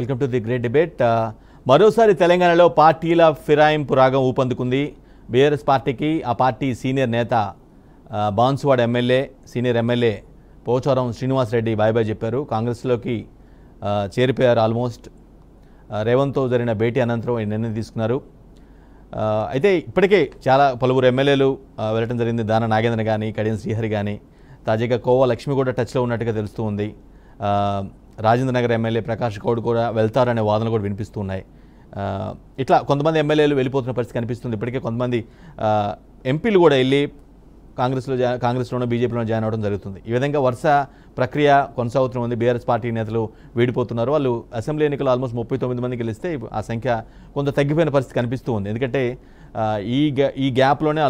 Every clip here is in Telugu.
Welcome to the great debate. మరోసారి తెలంగాణలో పార్టీల ఫిరాయింపు రాగం ఊపందుకుంది. బీఆర్ఎస్ పార్టీకి ఆ పార్టీ సీనియర్ నేత Banswada MLA senior MLA Pocharam Srinivas Reddy bye bye చెప్పారు. కాంగ్రెస్లోకి చేరిపోయారు. ఆల్మోస్ట్ రేవంత్తో జరిగిన భేటీ అనంతరం ఈ నిర్ణయం తీసుకున్నారు. అయితే ఇప్పటికే చాలా పలువురు ఎమ్మెల్యేలు వెళ్ళడం జరిగింది. దాన నాగేంద్ర కానీ, కడియం శ్రీహరి కానీ, తాజాగా కోవా లక్ష్మి కూడా టచ్లో ఉన్నట్టుగా తెలుస్తూ ఉంది. రాజేంద్ర నగర్ ఎమ్మెల్యే ప్రకాష్ గౌడ్ కూడా వెళ్తారనే వాదనలు కూడా వినిపిస్తున్నాయి. ఇట్లా కొంతమంది ఎమ్మెల్యేలు వెళ్ళిపోతున్న పరిస్థితి కనిపిస్తుంది. ఇప్పటికే కొంతమంది ఎంపీలు కూడా వెళ్ళి కాంగ్రెస్లోనూ బీజేపీలోనూ జాయిన్ అవ్వడం జరుగుతుంది. ఈ విధంగా వరుస ప్రక్రియ కొనసాగుతుంది. బీఆర్ఎస్ పార్టీ నేతలు వీడిపోతున్నారు. వాళ్ళు అసెంబ్లీ ఎన్నికలు ఆల్మోస్ట్ 39 మంది గెలిస్తే ఆ సంఖ్య కొంత తగ్గిపోయిన పరిస్థితి కనిపిస్తూ ఉంది. ఎందుకంటే ఈ గ్యాప్లోనే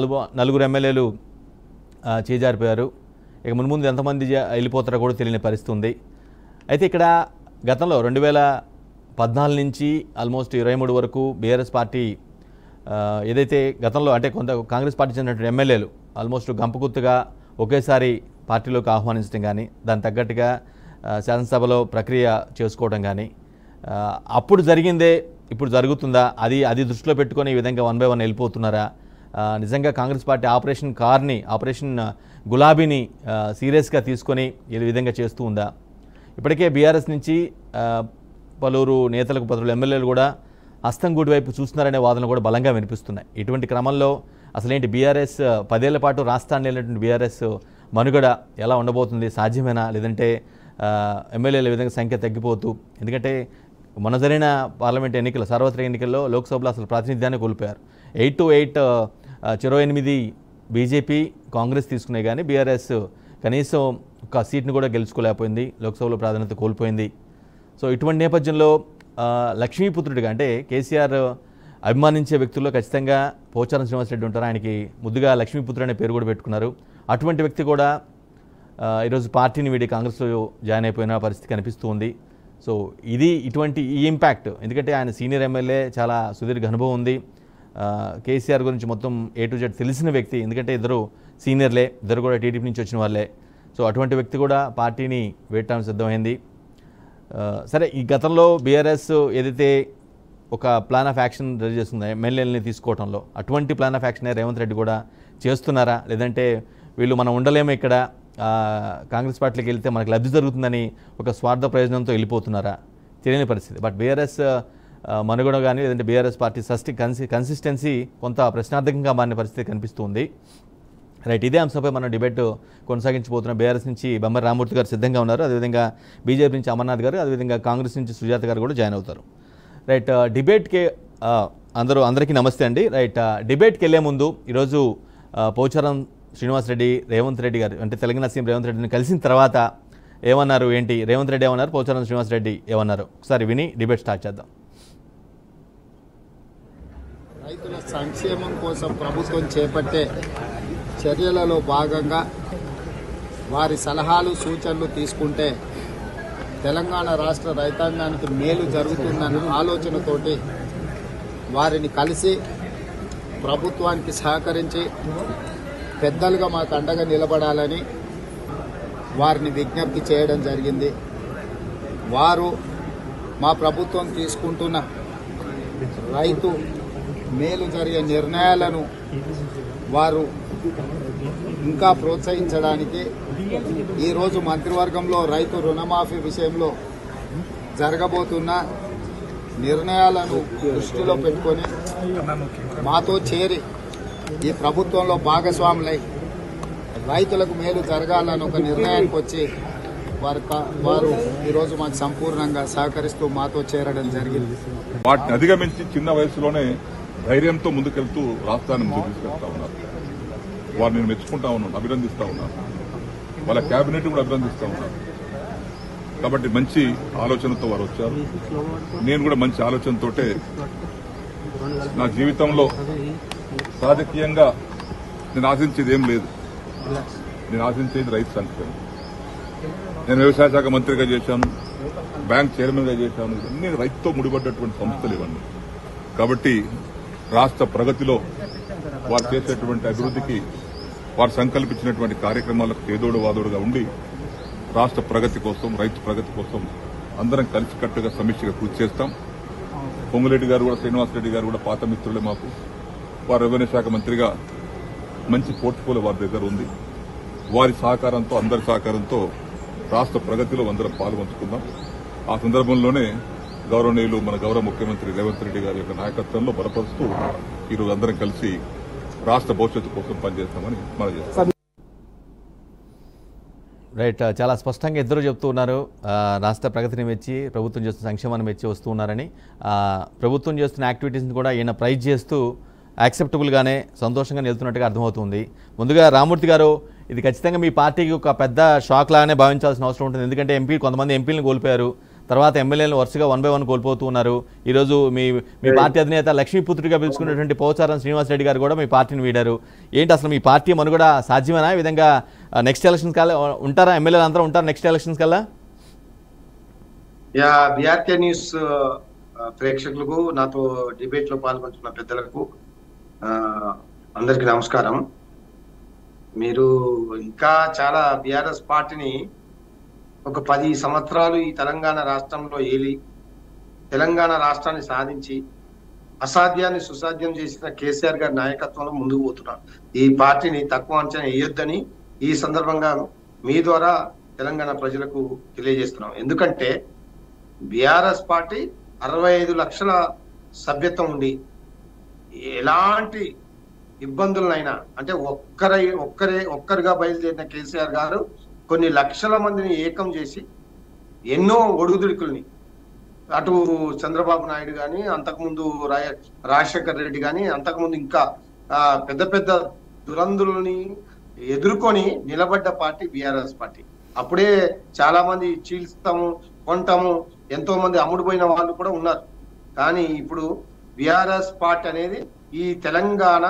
నలుగురు ఎమ్మెల్యేలు చేజారిపోయారు. ఇక మున్ముందు ఎంతమంది వెళ్ళిపోతారో కూడా తెలియని పరిస్థితి ఉంది. అయితే ఇక్కడ గతంలో 2014 నుంచి ఆల్మోస్ట్ 23 వరకు బీఆర్ఎస్ పార్టీ ఏదైతే గతంలో అంటే కొంత కాంగ్రెస్ పార్టీ చెందినటువంటి ఎమ్మెల్యేలు ఆల్మోస్ట్ గంపగుత్తుగా ఒకేసారి పార్టీలోకి ఆహ్వానించడం కానీ, దాని తగ్గట్టుగా శాసనసభలో ప్రక్రియ చేసుకోవడం కానీ అప్పుడు జరిగిందే ఇప్పుడు జరుగుతుందా, అది దృష్టిలో పెట్టుకొని ఈ విధంగా 1 by 1 వెళ్ళిపోతున్నారా? నిజంగా కాంగ్రెస్ పార్టీ ఆపరేషన్ గులాబీని సీరియస్గా తీసుకొని ఈ విధంగా చేస్తూ ఉందా? ఇప్పటికే బీఆర్ఎస్ నుంచి పలువురు నేతలకు పలువురు ఎమ్మెల్యేలు కూడా హస్తంగూడి వైపు చూస్తున్నారనే వాదనలు కూడా బలంగా వినిపిస్తున్నాయి. ఇటువంటి క్రమంలో అసలేంటి బీఆర్ఎస్ 10 ఏళ్ల పాటు రాష్ట్రాన్ని వెళ్ళినటువంటి బీఆర్ఎస్ మనుగడ ఎలా ఉండబోతుంది? సాధ్యమేనా? లేదంటే ఎమ్మెల్యేల విధంగా సంఖ్య తగ్గిపోతూ, ఎందుకంటే మొన్న జరిగిన పార్లమెంట్ ఎన్నికల సార్వత్రిక ఎన్నికల్లో లోక్సభలో అసలు ప్రాతినిధ్యాన్ని కోల్పోయారు. 8-8 8 బీజేపీ కాంగ్రెస్ తీసుకునే కానీ బీఆర్ఎస్ కనీసం ఒక సీట్ను కూడా గెలుచుకోలేకపోయింది. లోక్సభలో ప్రాధాన్యత కోల్పోయింది. సో ఇటువంటి నేపథ్యంలో లక్ష్మీపుత్రుడిగా అంటే కేసీఆర్ అభిమానించే వ్యక్తుల్లో ఖచ్చితంగా పోచారం శ్రీనివాసరెడ్డి ఉంటారు. ఆయనకి ముద్దుగా లక్ష్మీపుత్రుడు అనే పేరు కూడా పెట్టుకున్నారు. అటువంటి వ్యక్తి కూడా ఈరోజు పార్టీని వీడి కాంగ్రెస్లో జాయిన్ అయిపోయిన పరిస్థితి కనిపిస్తూ ఉంది. సో ఇటువంటి ఇంపాక్ట్, ఎందుకంటే ఆయన సీనియర్ ఎమ్మెల్యే, చాలా సుదీర్ఘ అనుభవం ఉంది. కేసీఆర్ గురించి మొత్తం A to Z తెలిసిన వ్యక్తి. ఎందుకంటే ఇద్దరు సీనియర్లే, ఇద్దరు కూడా టీడీపీ నుంచి వచ్చిన వాళ్ళే. సో అటువంటి వ్యక్తి కూడా పార్టీని వేయటానికి సిద్ధమైంది. సరే, ఈ గతంలో బీఆర్ఎస్ ఏదైతే ఒక ప్లాన్ ఆఫ్ యాక్షన్ రెడీ చేస్తుందో ఎమ్మెల్యేలని తీసుకోవడంలో, అటువంటి plan of action Revanth Reddy కూడా చేస్తున్నారా? లేదంటే వీళ్ళు మనం ఉండలేమో ఇక్కడ కాంగ్రెస్ పార్టీకి వెళ్తే మనకు లబ్ధి జరుగుతుందని ఒక స్వార్థ ప్రయోజనంతో వెళ్ళిపోతున్నారా? తెలియని పరిస్థితి. బట్ బీఆర్ఎస్ మనుగడ కానీ, లేదంటే బీఆర్ఎస్ పార్టీ కన్సిస్టెన్సీ కొంత ప్రశ్నార్థకంగా మారిన పరిస్థితి కనిపిస్తుంది. రైట్, ఇదే అంశంపై మనం డిబేట్ కొనసాగించబోతున్నాం. బీఆర్ఎస్ నుంచి బొమ్మరి రామమూర్తి గారు సిద్ధంగా ఉన్నారు. అదేవిధంగా బీజేపీ నుంచి అమర్నాథ్ గారు, అదేవిధంగా కాంగ్రెస్ నుంచి సుజాత గారు కూడా జాయిన్ అవుతారు. రైట్, డిబేట్కి అందరికీ నమస్తే అండి. రైట్, డిబేట్కి వెళ్ళే ముందు ఈరోజు పోచారం శ్రీనివాసరెడ్డి రేవంత్ రెడ్డి గారు అంటే తెలంగాణ సీఎం రేవంత్ రెడ్డిని కలిసిన తర్వాత ఏమన్నారు, ఏంటి రేవంత్ రెడ్డి ఏమన్నారు, పోచారం శ్రీనివాసరెడ్డి ఏమన్నారు, ఒకసారి విని డిబేట్ స్టార్ట్ చేద్దాం. రైతుల సంక్షేమం కోసం ప్రభుత్వం చేపట్టే చర్యలలో భాగంగా వారి సలహాలు సూచనలు తీసుకుంటే తెలంగాణ రాష్ట్ర రైతాంగానికి మేలు జరుగుతుందన్న ఆలోచనతోటి వారిని కలిసి ప్రభుత్వానికి సహకరించి పెద్దలుగా మాకు అండగా నిలబడాలని వారిని విజ్ఞప్తి చేయడం జరిగింది. వారు మా ప్రభుత్వం తీసుకుంటున్న రైతు మేలు జరిగే నిర్ణయాలను వారు ఇంకా ప్రోత్సహించడానికి ఈరోజు మంత్రివర్గంలో రైతు రుణమాఫీ విషయంలో జరగబోతున్న నిర్ణయాలను దృష్టిలో పెట్టుకొని మాతో చేరి ఈ ప్రభుత్వంలో భాగస్వాములై రైతులకు మేలు జరగాలని ఒక నిర్ణయానికి వచ్చి వారు ఈరోజు మాకు సంపూర్ణంగా సహకరిస్తూ మాతో చేరడం జరిగింది. వాటిని అధిగమించి చిన్న వయసులోనే ధైర్యంతో ముందుకెళ్తూ రాష్ట్రాన్ని ముందుకు తీసుకెళ్తా ఉన్నారు. వారిని నేను మెచ్చుకుంటా ఉన్నాను, అభినందిస్తా ఉన్నాను. వాళ్ళ కేబినెట్ కూడా అభినందిస్తా ఉన్నాను. కాబట్టి మంచి ఆలోచనతో వారు వచ్చారు. నేను కూడా మంచి ఆలోచనతోటే నా జీవితంలో రాజకీయంగా నేను ఆశించేది ఏం లేదు. నేను ఆశించేది రైతు సంక్షేమం. నేను వ్యవసాయ శాఖ మంత్రిగా చేశాను, బ్యాంక్ చైర్మన్గా చేశాను. ఇవన్నీ రైతుతో ముడిపడ్డటువంటి సంస్థలు ఇవన్నీ. కాబట్టి రాష్ట్ర ప్రగతిలో వారు చేసేటువంటి అభివృద్ధికి, వారు సంకల్పించినటువంటి కార్యక్రమాలకు చేదోడు వాదోడుగా ఉండి రాష్ట్ర ప్రగతి కోసం, రైతు ప్రగతి కోసం అందరం కలిసికట్టుగా సమిష్టిగా కృషి చేస్తాం. పొంగులేటి గారు కూడా, శ్రీనివాసరెడ్డి గారు కూడా పాత మిత్రులే మాకు. వారు రెవెన్యూ శాఖ మంత్రిగా మంచి పోర్ట్ఫోలియో వారి దగ్గర ఉంది. వారి సహకారంతో, అందరి సహకారంతో రాష్ట్ర ప్రగతిలో అందరం పాల్గొంచుకుందాం. ఆ సందర్భంలోనే గౌరవనీయులు మన గౌరవ ముఖ్యమంత్రి రేవంత్ రెడ్డి గారి యొక్క నాయకత్వంలో బలపరుస్తూ ఈరోజు అందరం కలిసి రాష్ట్ర భవిష్యత్తు కోసం పనిచేస్తామని మనం చేస్తాం. రైట్, చాలా స్పష్టంగా ఇద్దరు చెప్తూ ఉన్నారు. రాష్ట్ర ప్రగతిని మెచ్చి, ప్రభుత్వం చేస్తున్న సంక్షేమాన్ని మెచ్చి వస్తూ ఉన్నారని. ప్రభుత్వం చేస్తున్న యాక్టివిటీస్ని కూడా ఈయన ప్రైజ్ చేస్తూ యాక్సెప్టబుల్గానే సంతోషంగా వెళ్తున్నట్టుగా అర్థమవుతుంది. ముందుగా రామూర్తి గారు, ఇది ఖచ్చితంగా మీ పార్టీకి ఒక పెద్ద షాక్ లాగానే భావించాల్సిన అవసరం ఉంటుంది. ఎందుకంటే కొంతమంది ఎంపీలను కోల్పోయారు, తర్వాత ఎమ్మెల్యేలను వరుసగా 1 by 1 కోల్పోతూ ఉన్నారు. ఈరోజు మీ పార్టీ అధినేత లక్ష్మీపుత్రుడిగా పిలుచుకున్నటువంటి పోచారం శ్రీనివాసరెడ్డి గారు కూడా మీ పార్టీని వీడారు. ఏంటి అసలు మీ పార్టీ మనుగడ సాధ్యమేనా? ఈ విధంగా నెక్స్ట్ ఎలక్షన్స్ కల్లా ఉంటారా? ఎమ్మెల్యేలు అందరూ ఉంటారా నెక్స్ట్ ఎలక్షన్స్ కల్లా? బీఆర్కే న్యూస్ ప్రేక్షకులకు, నాతో డిబేట్ లో పాల్గొంటున్న పెద్దలకు అందరికి నమస్కారం. మీరు ఇంకా చాలా బీఆర్ఎస్ పార్టీని ఒక 10 సంవత్సరాలు ఈ తెలంగాణ రాష్ట్రంలో ఏలి తెలంగాణ రాష్ట్రాన్ని సాధించి అసాధ్యాన్ని సుసాధ్యం చేసిన కేసీఆర్ గారి నాయకత్వంలో ముందుకు పోతున్నారు. ఈ పార్టీని తక్కువ అంచనా వేయొద్దని ఈ సందర్భంగా మీ ద్వారా తెలంగాణ ప్రజలకు తెలియజేస్తున్నాం. ఎందుకంటే బీఆర్ఎస్ పార్టీ 65 లక్షల సభ్యత్వం ఉండి ఎలాంటి ఇబ్బందులనైనా, అంటే ఒక్కరుగా బయలుదేరిన కేసీఆర్ గారు కొన్ని లక్షల మందిని ఏకం చేసి ఎన్నో ఒడుగుదుడుకుల్ని, అటు చంద్రబాబు నాయుడు కానీ, అంతకుముందు రాజశేఖర్ రెడ్డి కానీ, అంతకుముందు ఇంకా పెద్ద పెద్ద దురందులని ఎదుర్కొని నిలబడ్డ పార్టీ బీఆర్ఎస్ పార్టీ. అప్పుడే చాలా మంది చీల్స్తాము, కొంటాము, ఎంతో మంది అమ్ముడుపోయిన వాళ్ళు కూడా ఉన్నారు. కానీ ఇప్పుడు బీఆర్ఎస్ పార్టీ అనేది ఈ తెలంగాణ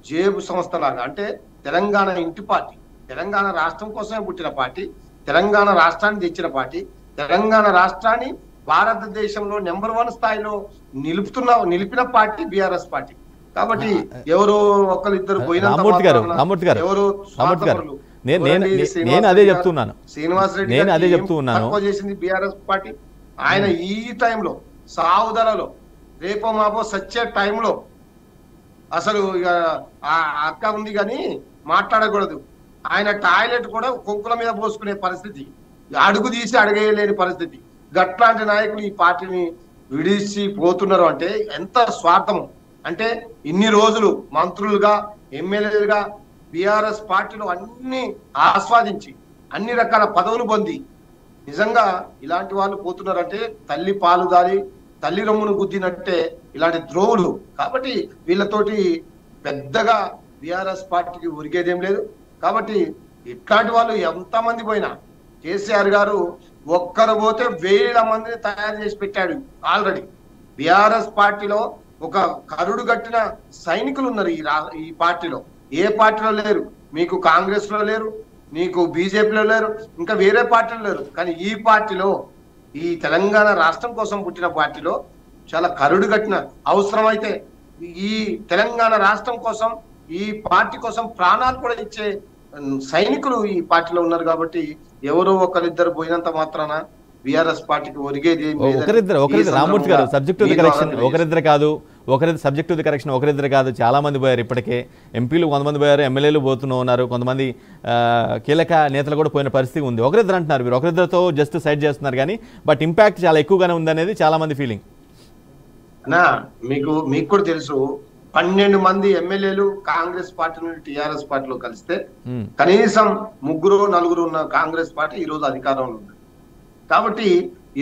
జేబు సంస్థ లాగా, అంటే తెలంగాణ ఇంటి పార్టీ, తెలంగాణ రాష్ట్రం కోసమే పుట్టిన పార్టీ, తెలంగాణ రాష్ట్రాన్ని తెచ్చిన పార్టీ, తెలంగాణ రాష్ట్రాన్ని భారతదేశంలో నెంబర్ 1 స్థాయిలో నిలిపిన పార్టీ బీఆర్ఎస్ పార్టీ. కాబట్టి ఎవరో ఒకరిద్దరు నేను అదే చెప్తున్నాను, శ్రీనివాసరెడ్డి తక్కువ చేసింది బీఆర్ఎస్ పార్టీ. ఆయన ఈ టైంలో సావుదలలో రేపో మాపో సచ్చే టైంలో అసలు ఆ అక్క ఉంది కానీ మాట్లాడకూడదు. ఆయన టాయిలెట్ కూడా కొంకుల మీద పోసుకునే పరిస్థితి, అడుగు తీసి అడగలేని పరిస్థితి. గట్లాంటి నాయకులు ఈ పార్టీని విడిచి పోతున్నారు అంటే ఎంత స్వార్థము. అంటే ఇన్ని రోజులు మంత్రులుగా, ఎమ్మెల్యేలుగా బీఆర్ఎస్ పార్టీలో అన్ని ఆస్వాదించి అన్ని రకాల పదవులు పొంది నిజంగా ఇలాంటి వాళ్ళు పోతున్నారంటే తల్లి పాలు దారి తల్లి రొమ్మును గుద్దినట్టే ఇలాంటి ద్రోవులు. కాబట్టి వీళ్ళతోటి పెద్దగా బీఆర్ఎస్ పార్టీకి ఉరిగేదేం లేదు. కాబట్టి ఇట్లాంటి వాళ్ళు ఎంతమంది పోయినా కేసీఆర్ గారు ఒక్కరు పోతే 1000 మందిని తయారు చేసి పెట్టాడు ఆల్రెడీ. బీఆర్ఎస్ పార్టీలో ఒక కరుడు గట్టిన సైనికులు ఉన్నారు ఈ పార్టీలో. ఏ పార్టీలో లేరు, మీకు కాంగ్రెస్ లో లేరు, మీకు బీజేపీలో లేరు, ఇంకా వేరే పార్టీలో లేరు. కానీ ఈ పార్టీలో, ఈ తెలంగాణ రాష్ట్రం కోసం పుట్టిన పార్టీలో చాలా కరుడు గట్టిన, అవసరమైతే ఈ తెలంగాణ రాష్ట్రం కోసం, ఈ పార్టీ కోసం ప్రాణాలు కూడా ఇచ్చే సైనికులు ఈ పార్టీలో ఉన్నారు. కాబట్టి ఎవరో ఒకరిద్దరు పోయినంత మాత్రాన బీఆర్ఎస్ పార్టీకి ఒరిగేది ఒకరిద్దరు రామూర్తి గారు సబ్జెక్ట్ ది కరెక్షన్, ఒకరిద్దరు కాదు, సబ్జెక్ట్ ది కరెక్షన్ ఒకరిద్దరు కాదు, చాలా మంది పోయారు. ఇప్పటికే ఎంపీలు కొంతమంది పోయారు, ఎమ్మెల్యేలు పోతూనే ఉన్నారు, కొంతమంది కీలక నేతలు కూడా పోయిన పరిస్థితి ఉంది. ఒకరిద్దరు అంటున్నారు, మీరు ఒకరిద్దరితో జస్ట్ సైడ్ చేస్తున్నారు కానీ బట్ ఇంపాక్ట్ చాలా ఎక్కువగానే ఉందనేది చాలా మంది ఫీలింగ్. మీకు కూడా తెలుసు, 12 మంది ఎమ్మెల్యేలు కాంగ్రెస్ పార్టీ నుండి టీఆర్ఎస్ పార్టీలో కలిస్తే కనీసం 3-4 ఉన్న కాంగ్రెస్ పార్టీ ఈ రోజు అధికారంలో ఉంది. కాబట్టి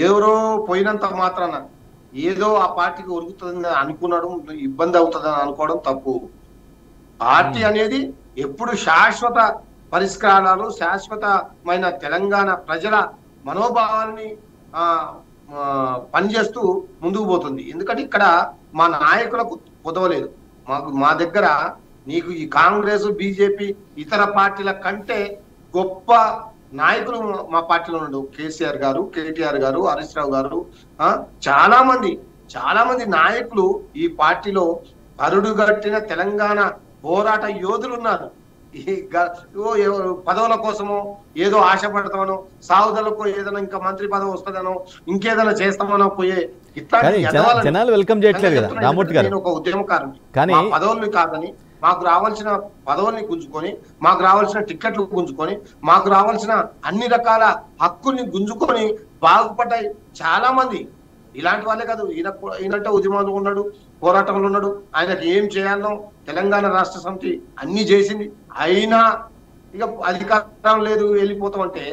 ఎవరో పోయినంత మాత్రాన ఏదో ఆ పార్టీకి ఉరుగుతుందని అనుకున్నాడు, ఇబ్బంది అవుతుందని అనుకోవడం తప్పు. పార్టీ అనేది ఎప్పుడు శాశ్వత పరిష్కారాలు, శాశ్వతమైన తెలంగాణ ప్రజల మనోభావాన్ని పనిచేస్తూ ముందుకు పోతుంది. ఎందుకంటే ఇక్కడ మా నాయకులకు కుదవలేదు. మా దగ్గర నీకు ఈ కాంగ్రెస్, బీజేపీ, ఇతర పార్టీల కంటే గొప్ప నాయకులు మా పార్టీలో ఉండవు. కేసీఆర్ గారు, కేటీఆర్ గారు, హరీష్ రావు గారు, చాలా మంది నాయకులు ఈ పార్టీలో కరుడుగట్టిన తెలంగాణ పోరాట యోధులు ఉన్నారు. పదవుల కోసమో ఏదో ఆశపడతామనో, సాగుదలకు ఏదైనా ఇంకా మంత్రి పదవి వస్తుందనో, ఇంకేదైనా చేస్తామనో పోయే ఇట్లాంటి జనాలు వెల్కమ్ చేయట్లేదు కదా రామూర్తి గారు. నేను ఒక ఉద్యమకారుని, కానీ పదవుల్ని కాదని మాకు రావాల్సిన పదవుల్ని గుంజుకొని, మాకు రావాల్సిన టిక్కెట్లు గుంజుకొని, మాకు రావాల్సిన అన్ని రకాల హక్కుల్ని గుంజుకొని బాగుపడ్డాయి చాలా మంది. ఇలాంటి వాళ్ళే కాదు, ఈయనంటే ఉద్యమంలో ఉన్నాడు, పోరాటంలో ఉన్నాడు. ఆయనకి ఏం చేయాలో తెలంగాణ రాష్ట్ర సమితి అన్ని చేసింది. అయినా ఇక అధికారం లేదు వెళ్ళిపోతామంటే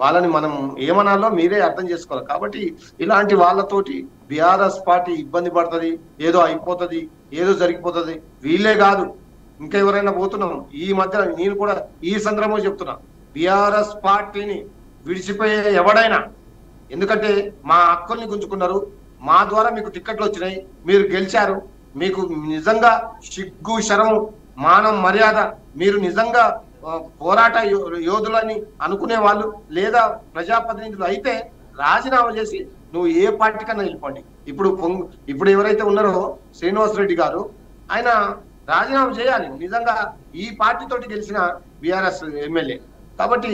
వాళ్ళని మనం ఏమనాలో మీరే అర్థం చేసుకోవాలి. కాబట్టి ఇలాంటి వాళ్ళతోటి బీఆర్ఎస్ పార్టీ ఇబ్బంది పడుతుంది, ఏదో అయిపోతుంది, ఏదో జరిగిపోతుంది. వీళ్ళే కాదు, ఇంకా ఎవరైనా పోతున్నాం. ఈ మధ్య నేను కూడా ఈ సందర్భంలో చెప్తున్నా, బీఆర్ఎస్ పార్టీని విడిచిపోయే ఎవడైనా, ఎందుకంటే మా హక్కుల్ని గుంజుకున్నారు, మా ద్వారా మీకు టిక్కెట్లు వచ్చినాయి, మీరు గెలిచారు, మీకు నిజంగా సిగ్గు శరం మానం మర్యాద, మీరు నిజంగా పోరాట యోధులని అనుకునే వాళ్ళు లేదా ప్రజాప్రతినిధులు అయితే రాజీనామా చేసి నువ్వు ఏ పార్టీ కన్నా వెళ్ళిపోండి. ఇప్పుడు ఎవరైతే ఉన్నారో శ్రీనివాసరెడ్డి గారు, ఆయన రాజీనామా చేయాలి. నిజంగా ఈ పార్టీతోటి గెలిచిన బీఆర్ఎస్ ఎమ్మెల్యే కాబట్టి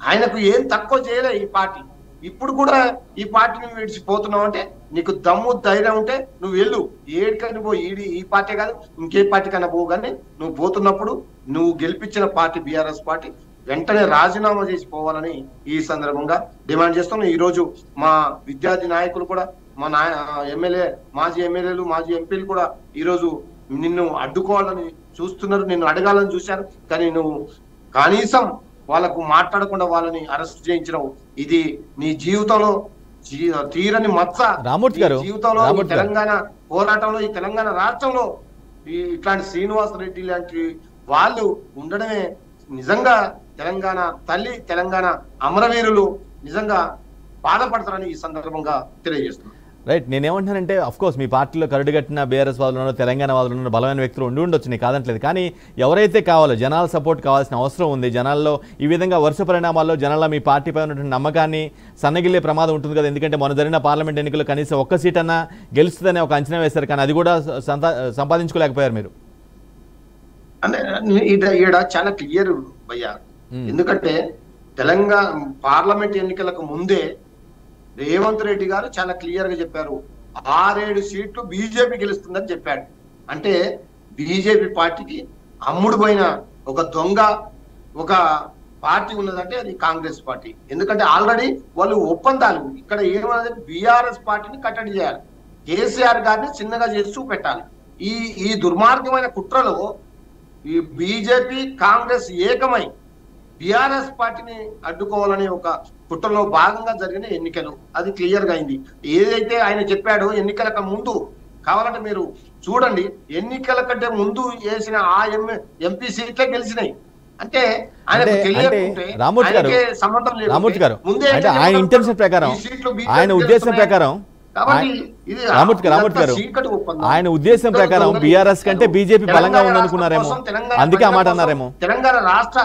ఆయనకు ఏం తక్కువ చేయలే ఈ పార్టీ. ఇప్పుడు కూడా ఈ పార్టీని విడిచిపోతున్నావు అంటే నీకు దమ్ము ధైర్యం ఉంటే నువ్వు వెళ్ళు, ఏడికని పో. ఈ పార్టీ కాదు ఇంకే పార్టీ కన్నా పో. కానీ నువ్వు పోతున్నప్పుడు నువ్వు గెలిపించిన పార్టీ బీఆర్ఎస్ పార్టీ వెంటనే రాజీనామా చేసి పోవాలని ఈ సందర్భంగా డిమాండ్ చేస్తున్నాం. ఈ రోజు మా విద్యార్థి నాయకులు కూడా, మా మాజీ ఎమ్మెల్యేలు, మాజీ ఎంపీలు కూడా ఈ రోజు నిన్ను అడ్డుకోవాలని చూస్తున్నారు, నిన్ను అడగాలని చూశారు. కానీ నువ్వు కనీసం వాళ్ళకు మాట్లాడకుండా వాళ్ళని అరెస్ట్ చేయించడం, ఇది నీ జీవితంలో తీరని మచ్చ. రామూర్తి గారు, జీవితంలో తెలంగాణ పోరాటంలో, ఈ తెలంగాణ రాష్ట్రంలో ఇట్లాంటి శ్రీనివాసరెడ్డి లాంటి వాళ్ళు ఉండడమే నిజంగా తెలంగాణ తల్లి, తెలంగాణ అమరవీరులు నిజంగా బాధపడతారని ఈ సందర్భంగా తెలియజేస్తున్నారు. రైట్. నేనేమంటానంటే అఫ్కోర్స్ మీ పార్టీలో కరడుగట్టిన బీఆర్ఎస్ వాళ్ళు ఉన్నారు, తెలంగాణ వాళ్ళు ఉన్నారు, బలమైన వ్యక్తులు ఉండొచ్చు, నీకు కాదంటలేదు. కానీ ఎవరైతే కావాలో జనాల సపోర్ట్ కావాల్సిన అవసరం ఉంది. జనాల్లో ఈ విధంగా వరుస పరిణామాల్లో జనాల్లో మీ పార్టీపై ఉన్నటువంటి నమ్మకాన్ని సన్నగిల్లే ప్రమాదం ఉంటుంది కదా. ఎందుకంటే మొన్న జరిగిన పార్లమెంట్ ఎన్నికల్లో కనీసం ఒక్క సీట్ అన్నా గెలుస్తుందనే ఒక అంచనా వేశారు, కానీ అది కూడా సంపాదించుకోలేకపోయారు మీరు. అంటే ఈడ చాలా క్లియర్ భయ్యా. ఎందుకంటే తెలంగాణ పార్లమెంట్ ఎన్నికలకు ముందే రేవంత్ రెడ్డి గారు చాలా క్లియర్ గా చెప్పారు, 6-7 సీట్లు బీజేపీ గెలుస్తుందని చెప్పాడు. అంటే బీజేపీ పార్టీకి అమ్ముడు పోయిన ఒక దొంగ ఒక పార్టీ ఉన్నదంటే అది కాంగ్రెస్ పార్టీ. ఎందుకంటే ఆల్రెడీ వాళ్ళు ఒప్పందాలు ఇక్కడ ఏమన్నది, బీఆర్ఎస్ పార్టీని కట్టడి చేయాలి, కేసీఆర్ గారిని చిన్నగా చేసి చూపెట్టాలి. ఈ దుర్మార్గమైన కుట్రలో ఈ బీజేపీ కాంగ్రెస్ ఏకమై బీఆర్ఎస్ పార్టీని అడ్డుకోవాలనే ఒక కుట్రలో భాగంగా జరిగిన ఎన్నికలు. అది క్లియర్ గా అయింది. ఏదైతే ఆయన చెప్పాడో ఎన్నికలకు ముందు, కావాలంటే మీరు చూడండి, ఎన్నికల కంటే ముందు వేసిన ఆ ఎంపీ సీట్లే గెలిచినాయి. అంటే ఆయనకు తెలియకుంటే సంబంధం లేదు. రామూర్తి గారు, అంటే ఆయన ఇంటెన్షన్ ప్రకారం, ఆయన ఉద్దేశం ప్రకారం, రామూర్తి గారు ఆయన ఉద్దేశం ప్రకారం బీఆర్ఎస్ కంటే బీజేపీ బలంగా ఉందనుకున్నారేమో, అందుకే ఆ మాట అన్నారేమో. తెలంగాణ రాష్ట్ర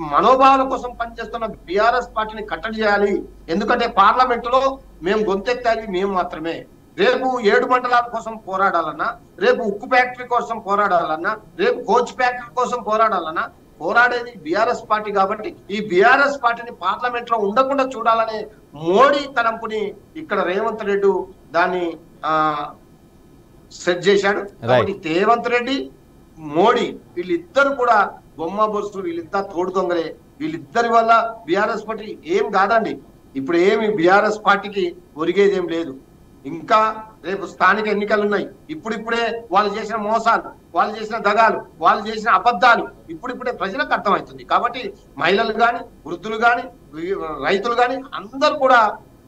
మనోభావాల కోసం పనిచేస్తున్న బీఆర్ఎస్ పార్టీని కట్టడి చేయాలి. ఎందుకంటే పార్లమెంట్ లో మేము గొంతెత్తాలి మేము మాత్రమే. రేపు 7 మండలాల కోసం పోరాడాలన్నా, రేపు ఉక్కు ఫ్యాక్టరీ కోసం పోరాడాలన్నా, రేపు కోచ్ ఫ్యాక్టరీ కోసం పోరాడాలన్నా పోరాడేది బీఆర్ఎస్ పార్టీ. కాబట్టి ఈ బీఆర్ఎస్ పార్టీని పార్లమెంట్ లో ఉండకుండా చూడాలనే మోడీ తలంపుని ఇక్కడ రేవంత్ రెడ్డి దాన్ని సెట్ చేశాడు. కాబట్టి రేవంత్ రెడ్డి, మోడీ వీళ్ళిద్దరు కూడా బొమ్మ బొరుసు, వీళ్ళిద్దరు తోడు దొంగలే. వీళ్ళిద్దరి వల్ల బీఆర్ఎస్ పార్టీ ఏం కాదండి. ఇప్పుడు ఏమి బీఆర్ఎస్ పార్టీకి ఒరిగేది ఏం లేదు. ఇంకా రేపు స్థానిక ఎన్నికలు ఉన్నాయి. ఇప్పుడిప్పుడే వాళ్ళు చేసిన మోసాలు, వాళ్ళు చేసిన దగాలు, వాళ్ళు చేసిన అబద్ధాలు ఇప్పుడిప్పుడే ప్రజలకు అర్థమవుతుంది. కాబట్టి మహిళలు కానీ, వృద్ధులు కానీ, రైతులు కానీ అందరూ కూడా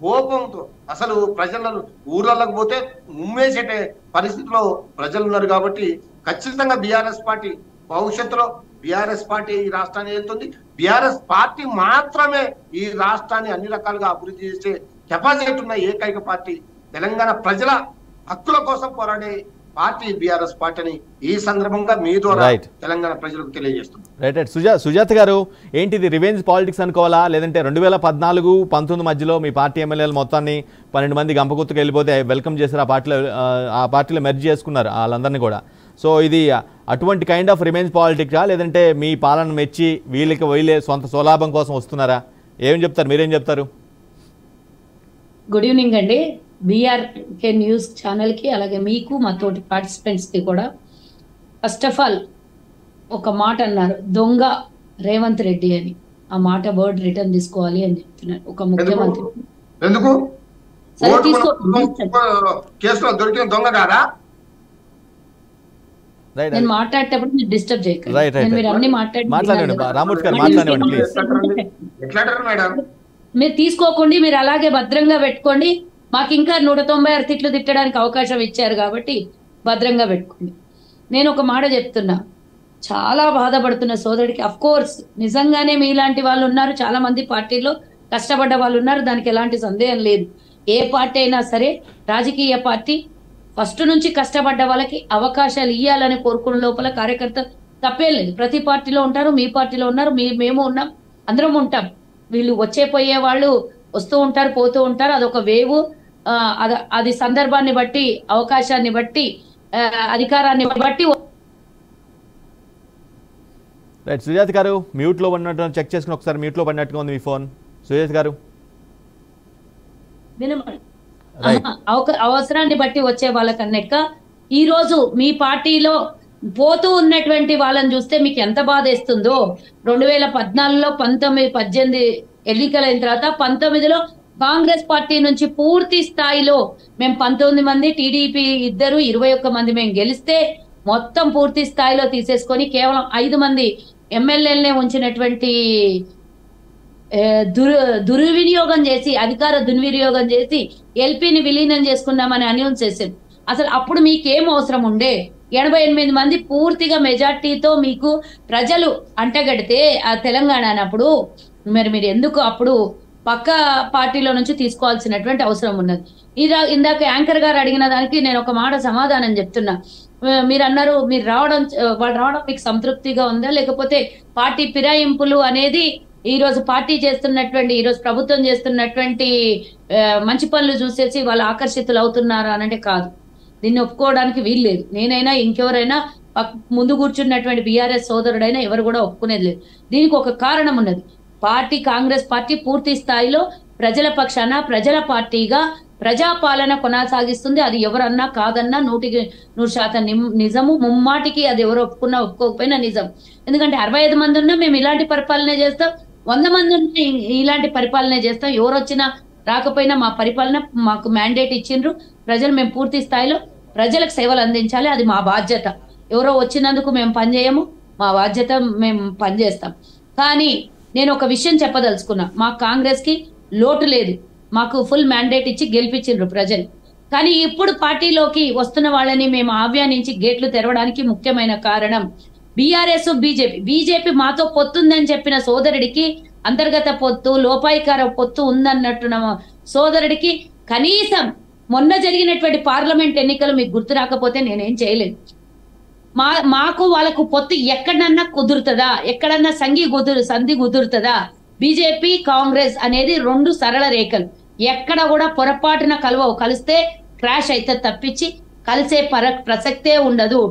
కోపంతో అసలు ప్రజలను ఊర్లలోకి పోతే ఉమ్మేసేటే పరిస్థితిలో ప్రజలు ఉన్నారు. కాబట్టి ఖచ్చితంగా బీఆర్ఎస్ పార్టీ భవిష్యత్తులో బీఆర్ఎస్ పార్టీ ఈ రాష్ట్రాన్ని వెళ్తుంది. బీఆర్ఎస్ పార్టీ మాత్రమే ఈ రాష్ట్రాన్ని అన్ని రకాలుగా అభివృద్ధి చేసే కెపాసిటీ ఉన్న ఏకైక పార్టీ, తెలంగాణ ప్రజల హక్కుల కోసం పోరాడే పార్టీ బీఆర్ఎస్ పార్టీని ఈ సందర్భంగా మీ ద్వారా తెలంగాణ ప్రజలకు తెలియజేస్తుంది. రైట్. సుజాత గారు, ఏంటిది రివెంజ్ పాలిటిక్స్ అనుకోవాలా, లేదంటే 2014-19 మధ్యలో మీ పార్టీ ఎమ్మెల్యేలు మొత్తాన్ని 12 మంది గంపగుత్తుకు వెళ్ళిపోతే వెల్కమ్ చేశారు, ఆ పార్టీలో మెర్జ్ చేసుకున్నారు వాళ్ళందరినీ కూడా. సో ఇది అటువంటి కైండ్ ఆఫ్ రివెంజ్ పాలిటిక్సా, లేదంటే మీ పాలన మెచ్చి వీళ్ళే సొంత స్వలాభం కోసం వస్తున్నారా? ఏం చెప్తారు, మీరేం చెప్తారు? గుడ్ ఈవినింగ్ అండి. బీఆర్కే న్యూస్ ఛానల్కి అలాగే మీకు మా తోటి పార్టిసిపెంట్స్కి కూడా ఫస్ట్ ఆఫ్ ఆల్ ఒక మాట అన్నారు, దొంగ రేవంత్ రెడ్డి అని. ఆ మాట వర్డ్ రిటర్న్ తీసుకోవాలి అని చెప్తున్నారు ఒక ముఖ్యమంత్రి. ఎందుకు సరే తీసుకో. కేసులో దొరికిన దొంగ కాదా? నేను మాట్లాడేటప్పుడు మీరు డిస్టర్బ్ చేయకండి. మీరు అన్ని మాట్లాడండి రామూర్తి గారు, మాట్లాడండి ప్లీజ్. ఎట్లా అంటారు మేడం? మీరు తీసుకోకండి, మీరు అలాగే భద్రంగా పెట్టుకోండి. మాకు ఇంకా 196 తిట్లు తిట్టడానికి అవకాశం ఇచ్చారు కాబట్టి భద్రంగా పెట్టుకోండి. నేను ఒక మాట చెప్తున్నా, చాలా బాధపడుతున్న సోదరుడికి. అఫ్ కోర్స్ నిజంగానే మీలాంటి వాళ్ళు ఉన్నారు, చాలా మంది పార్టీలో కష్టపడ్డ వాళ్ళు ఉన్నారు, దానికి ఎలాంటి సందేహం లేదు. ఏ పార్టీ అయినా సరే, రాజకీయ పార్టీ ఫస్ట్ నుంచి కష్టపడ్డ వాళ్ళకి అవకాశాలు ఇవ్వాలని కోరుకున్న లోపల కార్యకర్త తప్పే లేదు. ప్రతి పార్టీలో ఉంటారు, మీ పార్టీలో ఉన్నారు, మేము ఉన్నాం, అందరం ఉంటాం. వీళ్ళు పోయే వాళ్ళు వస్తూ ఉంటారు, పోతూ ఉంటారు. అదొక వేవు. అది సందర్భాన్ని బట్టి, అవకాశాన్ని బట్టి, అధికారాన్ని బట్టి. రైట్, సుజాత గారు మ్యూట్లో పడినట్టు చెక్ చేసుకుని ఒకసారి. మ్యూట్లో పడినట్టుగా ఉంది మీ ఫోన్. సుజాత గారు అవసరాన్ని బట్టి వచ్చే వాళ్ళకన్నెక్క ఈ రోజు మీ పార్టీలో పోతూ ఉన్నటువంటి వాళ్ళని చూస్తే మీకు ఎంత బాధ వేస్తుందో. 2014లో 19-18 ఎన్నికలైన తర్వాత 19లో కాంగ్రెస్ పార్టీ నుంచి పూర్తి స్థాయిలో మేము 19 మంది, టీడీపీ 2, 21 మంది మేము గెలిస్తే మొత్తం పూర్తి స్థాయిలో తీసేసుకొని కేవలం 5 మంది ఎమ్మెల్యేలనే ఉంచినటువంటి దుర్వినియోగం చేసి, అధికార దుర్వినియోగం చేసి ఎల్పీని విలీనం చేసుకున్నామని అనౌన్స్ చేశారు. అసలు అప్పుడు మీకేం అవసరం ఉండే? 88 మంది పూర్తిగా మెజార్టీతో మీకు ప్రజలు అంటగడితే ఆ తెలంగాణ అన్నప్పుడు మీరు ఎందుకు అప్పుడు పక్క పార్టీలో నుంచి తీసుకోవాల్సినటువంటి అవసరం ఉన్నది? ఇందాక యాంకర్ గారు అడిగిన దానికి నేను ఒక మాట సమాధానం చెప్తున్నా. మీరు అన్నారు, వాళ్ళు రావడం మీకు సంతృప్తిగా ఉందా, లేకపోతే పార్టీ ఫిరాయింపులు అనేది ఈ రోజు పార్టీ చేస్తున్నటువంటి, ఈ రోజు ప్రభుత్వం చేస్తున్నటువంటి మంచి పనులు చూసేసి వాళ్ళు ఆకర్షితులు అవుతున్నారా అనంటే కాదు. దీన్ని ఒప్పుకోవడానికి వీలు లేదు. నేనైనా ఇంకెవరైనా ముందు కూర్చున్నటువంటి బీఆర్ఎస్ సోదరుడైనా ఎవరు కూడా ఒప్పుకునేది లేదు. దీనికి ఒక కారణం ఉన్నది. కాంగ్రెస్ పార్టీ పూర్తి స్థాయిలో ప్రజల పక్షాన, ప్రజల పార్టీగా ప్రజాపాలన కొనసాగిస్తుంది. అది ఎవరన్నా కాదన్నా 100% నిజము. ముమ్మాటికి అది ఎవరు ఒప్పుకున్నా ఒప్పుకోకపోయినా నిజం. ఎందుకంటే 65 మంది ఉన్నా మేము ఇలాంటి పరిపాలన చేస్తాం, 100 మంది ఉన్నా ఇలాంటి పరిపాలన చేస్తాం. ఎవరు వచ్చినా రాకపోయినా మా పరిపాలన మాకు మ్యాండేట్ ఇచ్చిండ్రు ప్రజలు. మేము పూర్తి స్థాయిలో ప్రజలకు సేవలు అందించాలి, అది మా బాధ్యత. ఎవరో వచ్చినందుకు మేము పనిచేయము, మా బాధ్యత మేము పనిచేస్తాం. కానీ నేను ఒక విషయం చెప్పదలుచుకున్నా, మా కాంగ్రెస్ కి లోటు లేదు, మాకు ఫుల్ మ్యాండేట్ ఇచ్చి గెలిపించిండ్రు ప్రజలు. కానీ ఇప్పుడు పార్టీలోకి వస్తున్న వాళ్ళని మేము ఆహ్వానించి గేట్లు తెరవడానికి ముఖ్యమైన కారణం బీఆర్ఎస్, బీజేపీ మాతో పొత్తుందని చెప్పిన సోదరుడికి అంతర్గత పొత్తు, లోపాయికార పొత్తు ఉందన్నట్టున్న సోదరుడికి కనీసం మొన్న జరిగినటువంటి పార్లమెంట్ ఎన్నికలు మీకు గుర్తు రాకపోతే నేనేం చేయలేదు. మాకు వాళ్ళకు పొత్తు ఎక్కడన్నా కుదురుతుందా? ఎక్కడన్నా సంధి కుదురుతుందా? బీజేపీ కాంగ్రెస్ అనేది 2 సరళ రేఖలు, ఎక్కడ కూడా పొరపాటున కలవవు. కలిస్తే క్రాష్ అయితే తప్పించి కలిసే ప్రసక్తే ఉండదు.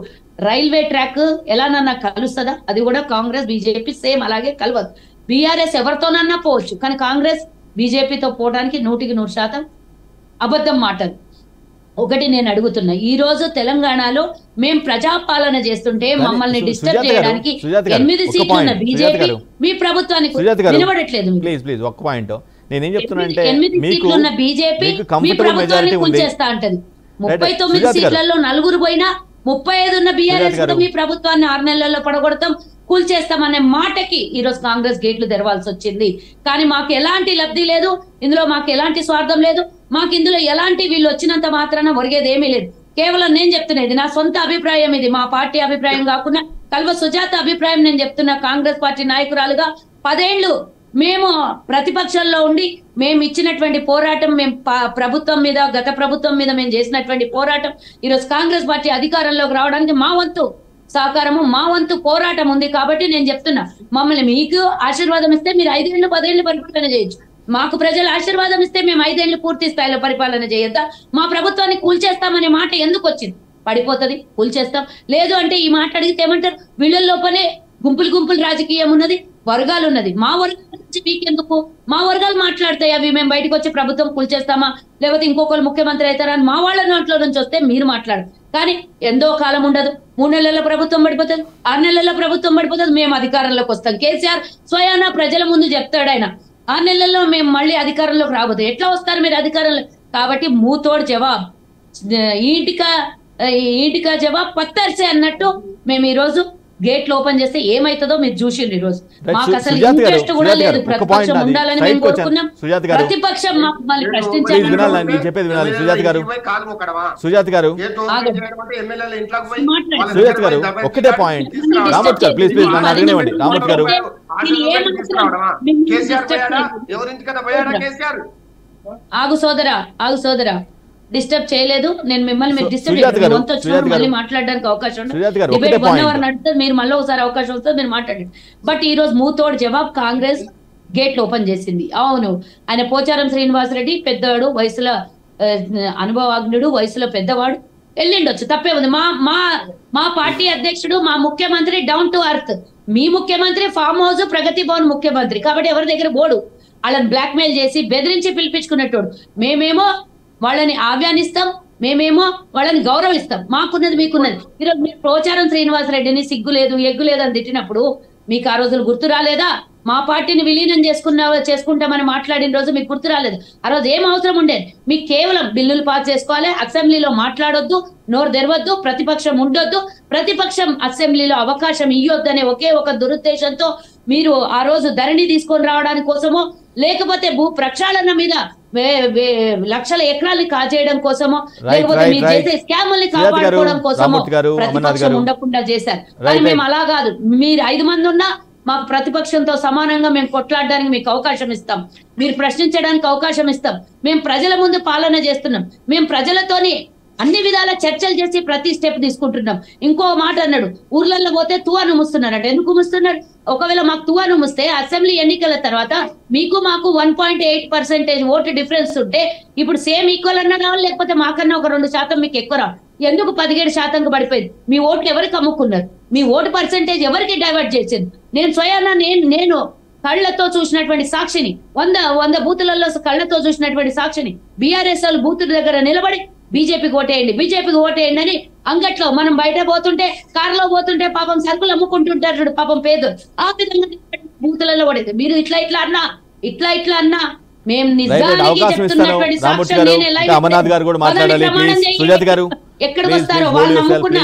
రైల్వే ట్రాక్ ఎలానన్నా కలుస్తుందా? అది కూడా కాంగ్రెస్ బీజేపీ సేమ్ అలాగే కలవదు. బీఆర్ఎస్ ఎవరితోనన్నా పోవచ్చు, కానీ కాంగ్రెస్ బీజేపీతో పోవడానికి 100% అబద్ధం మాటలు. ఒకటి నేను అడుగుతున్నా, ఈ రోజు తెలంగాణలో మేము ప్రజాపాలన చేస్తుంటే మమ్మల్ని డిస్టర్బ్ చేయడానికి 8 సీట్లు ఉన్న బీజేపీ మీ ప్రభుత్వానికి వినబడట్లేదు. ప్లీజ్ ఒక్క పాయింట్ నేనేం చెప్తున్నానంటే, 8 సీట్లు ఉన్న బీజేపీ మీ ప్రభుత్వాన్ని కూల్చేస్తా అంటది. 39 సీట్లలో 4 పోయినా 35 ఉన్న బీఆర్ఎస్ మీ ప్రభుత్వాన్ని 6 నెలల్లో పడగొడతాం, కూల్చేస్తామనే మాటకి ఈ రోజు కాంగ్రెస్ గేట్లు తెరవాల్సి వచ్చింది. కానీ మాకు ఎలాంటి లబ్ధి లేదు, ఇందులో మాకు ఎలాంటి స్వార్థం లేదు, మాకు ఇందులో ఎలాంటి వీళ్ళు వచ్చినంత మాత్రాన ఒరిగేది ఏమీ లేదు. కేవలం నేను చెప్తున్నది నా సొంత అభిప్రాయం, ఇది మా పార్టీ అభిప్రాయం కాకుండా కల్వ సుజాత అభిప్రాయం. నేను చెప్తున్నా, కాంగ్రెస్ పార్టీ నాయకురాలుగా 10 ఏళ్లు మేము ప్రతిపక్షంలో ఉండి మేము ఇచ్చినటువంటి పోరాటం, మేము ప్రభుత్వం మీద, గత ప్రభుత్వం మీద మేము చేసినటువంటి పోరాటం, ఈరోజు కాంగ్రెస్ పార్టీ అధికారంలోకి రావడానికి మా వంతు సహకారము, మా వంతు పోరాటం ఉంది. కాబట్టి నేను చెప్తున్నా, మమ్మల్ని మీకు ఆశీర్వాదం ఇస్తే మీరు 5 ఏళ్ళు 10 ఏళ్ళు పరిపాలన చేయొచ్చు. మాకు ప్రజలు ఆశీర్వాదం ఇస్తే మేము 5 ఏళ్ళు పూర్తి స్థాయిలో పరిపాలన చేయొద్దా? మా ప్రభుత్వాన్ని కూల్చేస్తామనే మాట ఎందుకు వచ్చింది? పడిపోతుంది, కూల్చేస్తాం. లేదు అంటే ఈ మాట అడిగితే ఏమంటారు, వీళ్ళ లోపలే గుంపులు రాజకీయం ఉన్నది, వర్గాలు ఉన్నది. మా వర్గాల నుంచి మీకెందుకు? మా వర్గాలు మాట్లాడతాయి అవి, మేము బయటకు వచ్చి ప్రభుత్వం కూల్చేస్తామా లేకపోతే ఇంకొకరు ముఖ్యమంత్రి అవుతారని మా వాళ్ళ నోట్లో నుంచి వస్తే మీరు మాట్లాడరు. కానీ ఎంతో కాలం ఉండదు, 3 నెలల ప్రభుత్వం పడిపోతుంది, 6 నెలల ప్రభుత్వం పడిపోతుంది, మేము అధికారంలోకి వస్తాం. కేసీఆర్ స్వయాన ప్రజల ముందు చెప్తాడు ఆయన, 6 నెలల్లో మేము మళ్ళీ అధికారంలోకి రాబోతాం. ఎట్లా వస్తారు మీరు అధికారంలో? కాబట్టి మూతోడు జవాబు, ఈటికా జవాబు పత్తర్సే అన్నట్టు మేము ఈ రోజు గేట్లు ఓపెన్ చేస్తే ఏమైతుందో మీరు చూసిండ్రు. ఈ రోజు మాకు అసలు ఇంట్రెస్ట్ కూడా లేదు, ప్రతిపక్షం ఉండాలని మేము కోరుకున్నాం. ప్రతిపక్షం మాకు మళ్ళీ ప్రశ్నించాలి. సుజాత గారు ఒక్కటే పాయింట్, రామోత్ గారు ప్లీజ్ ప్లీజ్ నన్ను అడగనివ్వండి. రామోత్ గారు ఆగు సోదరా డిస్టర్బ్ చేయలేదు నేను మిమ్మల్ని. మీరు డిస్టర్బ్ మళ్ళీ మాట్లాడడానికి అవకాశం ఉంటుంది, 1 అవర్ నడుస్తుంది, మీరు మళ్ళీ ఒకసారి అవకాశం వస్తుంది, మీరు మాట్లాడండి. బట్ ఈ రోజు మూతోడు జవాబు కాంగ్రెస్ గేట్లు ఓపెన్ చేసింది. అవును, ఆయన పోచారం శ్రీనివాసరెడ్డి పెద్దవాడు, వయసులో అనుభవజ్ఞుడు, వయసులో పెద్దవాడు, వెళ్ళిండొచ్చు, తప్పే ఉంది. మా పార్టీ అధ్యక్షుడు, మా ముఖ్యమంత్రి డౌన్ టు అర్త్. మీ ముఖ్యమంత్రి ఫామ్ హౌస్ ప్రగతి భవన్ ముఖ్యమంత్రి, కాబట్టి ఎవరి దగ్గర బోడు, వాళ్ళని బ్లాక్ మెయిల్ చేసి బెదిరించి పిలిపించుకున్నట్టు. మేమేమో వాళ్ళని ఆహ్వానిస్తాం, మేమేమో వాళ్ళని గౌరవిస్తాం, మాకున్నది మీకున్నది. ఈరోజు మీరు పోచారం శ్రీనివాసరెడ్డిని సిగ్గు లేదు ఎగ్గు లేదు అని తిట్టినప్పుడు మీకు ఆ రోజులు గుర్తు రాలేదా? మా పార్టీని విలీనం చేసుకుంటామని మాట్లాడిన రోజు మీకు గుర్తు రాలేదు? ఆ రోజు ఏం అవసరం ఉండేది మీకు? కేవలం బిల్లులు పాస్ చేసుకోవాలి, అసెంబ్లీలో మాట్లాడొద్దు, నోరు తెరవద్దు, ప్రతిపక్షం ఉండొద్దు, ప్రతిపక్షం అసెంబ్లీలో అవకాశం ఇయ్యొద్దు అనే ఒకే ఒక దురుద్దేశంతో మీరు ఆ రోజు ధరణి తీసుకొని రావడానికి కోసమో, లేకపోతే భూ ప్రక్షాళన మీద లక్షల ఎకరాలు కాజేయడం కోసమో, లేకపోతే మీరు చేసే స్కాముల్ని కాపాడుకోవడం కోసమో ప్రతిపక్షం ఉండకుండా చేశారు. కానీ మేము అలా కాదు, మీరు 5 మంది ఉన్నా మాకు ప్రతిపక్షంతో సమానంగా మేము కొట్లాడడానికి మీకు అవకాశం ఇస్తాం, మీరు ప్రశ్నించడానికి అవకాశం ఇస్తాం. మేము ప్రజల ముందు పాలన చేస్తున్నాం, మేము ప్రజలతోని అన్ని విధాల చర్చలు చేసి ప్రతి స్టెప్ తీసుకుంటున్నాం. ఇంకో మాట అన్నాడు, ఊర్లలో పోతే తువాను ముస్తున్నారంట. ఎందుకు ముస్తున్నాడు? ఒకవేళ మాకు తువాను ముస్తే అసెంబ్లీ ఎన్నికల తర్వాత మీకు మాకు 1.8% ఓటు డిఫరెన్స్ ఉంటే ఇప్పుడు సేమ్ ఈక్వల్ అన్నా రావాలి, లేకపోతే మాకన్నా ఒక 2% మీకు ఎక్కువ రావాలి. ఎందుకు 17% పడిపోయింది? మీ ఓట్లు ఎవరికి అమ్ముకున్నారు? మీ ఓటు పర్సెంటేజ్ ఎవరికి డైవర్ట్ చేసింది? నేను స్వయాన నేను కళ్లతో చూసినటువంటి సాక్షిని, 100 బూతులలో కళ్లతో చూసినటువంటి సాక్షిని. బీఆర్ఎస్ వాళ్ళు బూతుల దగ్గర నిలబడి బీజేపీకి ఓటేయండి అని అంగట్లో మనం బయట పోతుంటే, కారులో పోతుంటే పాపం సరుకులు అమ్ముకుంటుంటారు పాపం పేదలు, ఆ విధంగా బూతులలో పడేది. మీరు ఇట్లా అన్నా మేము నిజానికి చెప్తున్నటువంటి సాక్ష్యం. అమర్నాథ్ గారు కూడా మాట్లాడాలి ప్లీజ్. సుజాత గారు ఎక్కడికి వస్తారో వాళ్ళు నమ్ముకున్న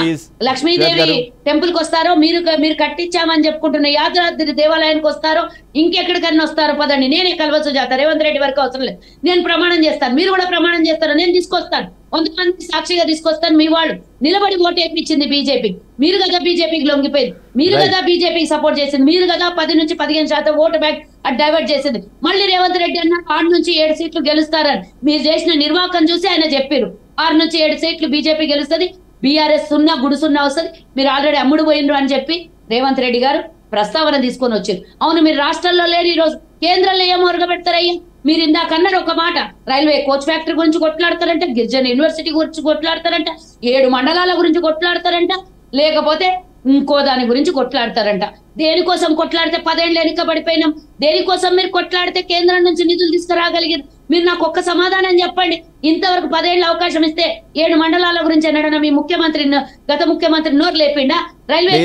లక్ష్మీదేవి టెంపుల్ కి వస్తారో, మీరు కట్టించామని చెప్పుకుంటున్న యాదాద్రి దేవాలయానికి వస్తారో, ఇంకెక్కడికన్నా వస్తారో పదండి. నేనే కల్వ సుజాత, రేవంత్ రెడ్డి వరకు అవసరం లేదు, నేను ప్రమాణం చేస్తాను, మీరు కూడా ప్రమాణం చేస్తారో నేను తీసుకొస్తాను, 100 మంది సాక్షిగా తీసుకొస్తాను. మీ వాళ్ళు నిలబడి ఓటు వేయించింది బీజేపీకి, మీరు కదా బీజేపీకి లొంగిపోయింది, మీరు కదా బీజేపీకి సపోర్ట్ చేసింది, మీరు కదా 10 నుంచి 15% ఓటు బ్యాంక్ అది డైవర్ట్ చేసింది. మళ్ళీ రేవంత్ రెడ్డి అన్న 6 నుంచి 7 సీట్లు గెలుస్తారని మీరు చేసిన నిర్వాహకం చూసి ఆయన చెప్పారు, 6 నుంచి 7 సీట్లు బీజేపీ గెలుస్తుంది, బీఆర్ఎస్ 0 గుడి 0 వస్తుంది, మీరు ఆల్రెడీ అమ్ముడు పోయినరు అని చెప్పి రేవంత్ రెడ్డి గారు ప్రస్తావన తీసుకొని వచ్చారు. అవును, మీరు రాష్ట్రంలో లేరు, ఈ రోజు కేంద్రంలో ఏం ఒరగబెడతారయ్యా? మీరు ఇందాక అన్నారు ఒక మాట, రైల్వే కోచ్ ఫ్యాక్టరీ గురించి కొట్లాడతారంట, గిరిజన యూనివర్సిటీ గురించి కొట్లాడతారంట, 7 మండలాల గురించి కొట్లాడతారంట, లేకపోతే ఇంకో దాని గురించి కొట్లాడతారంట. దేనికోసం కొట్లాడితే 10 ఏళ్ళు వెనుక పడిపోయినాం? దేనికోసం మీరు కొట్లాడితే కేంద్రం నుంచి నిధులు తీసుకురాగలిగారు? మీరు నాకు ఒక్క సమాధానం చెప్పండి. ఇంతవరకు 10 ఏళ్ళు అవకాశం ఇస్తే 7 మండలాల గురించి అన్నాడన్నా మీ ముఖ్యమంత్రి, గత ముఖ్యమంత్రి నోరు లేపిండా? రైల్వే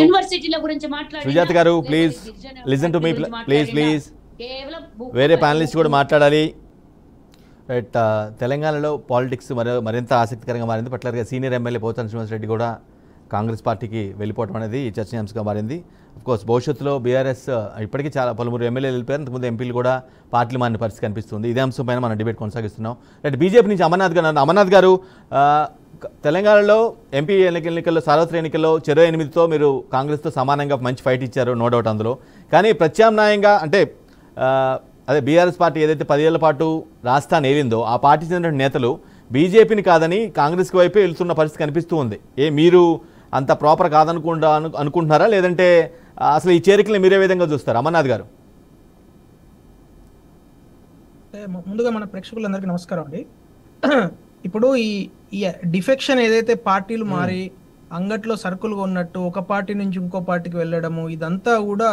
యూనివర్సిటీల గురించి సుజాత గారు please listen to me please. వేరే ప్యానలిస్ట్ కూడా మాట్లాడాలి. రైట్, తెలంగాణలో పాలిటిక్స్ మరింత ఆసక్తికరంగా మారింది. పర్టికులర్గా సీనియర్ ఎమ్మెల్యే పోచారం శ్రీనివాసరెడ్డి కూడా కాంగ్రెస్ పార్టీకి వెళ్ళిపోవడం అనేది చర్చనీయాంశంగా మారింది. అఫ్కోర్స్ భవిష్యత్తులో బీఆర్ఎస్ ఇప్పటికీ చాలా పలువురు ఎమ్మెల్యేలు వెళ్ళిపోయారు, ఇంతకుముందు ఎంపీలు కూడా పార్టీలు మారిన పరిస్థితి కనిపిస్తుంది. ఇదే అంశం పైన మనం డిబేట్ కొనసాగిస్తున్నాం. రైట్, బీజేపీ నుంచి అమర్నాథ్ గారు తెలంగాణలో ఎంపీ ఎన్నికల్లో సార్వత్రిక ఎన్నికల్లో 28తో మీరు కాంగ్రెస్తో సమానంగా మంచి ఫైట్ ఇచ్చారు, నో డౌట్ అందులో. కానీ ప్రత్యామ్నాయంగా అంటే అదే బీఆర్ఎస్ పార్టీ ఏదైతే 10 ఏళ్ల పాటు రాష్ట్రాన్ని ఏలిందో ఆ పార్టీ చెందిన నేతలు బీజేపీని కాదని కాంగ్రెస్కి వైపే వెళ్తున్న పరిస్థితి కనిపిస్తూ ఉంది. మీరు అంత ప్రాపర్ అనుకుంటున్నారా, లేదంటే అసలు ఈ చేరికలను మీరే విధంగా చూస్తారు? అమర్నాథ్ గారు. ముందుగా మన ప్రేక్షకులందరికీ నమస్కారం అండి. ఇప్పుడు ఈ ఈ డిఫెక్షన్ ఏదైతే పార్టీలు మారి అంగట్లో సరుకులు కొన్నట్టు ఒక పార్టీ నుంచి ఇంకో పార్టీకి వెళ్ళడము, ఇదంతా కూడా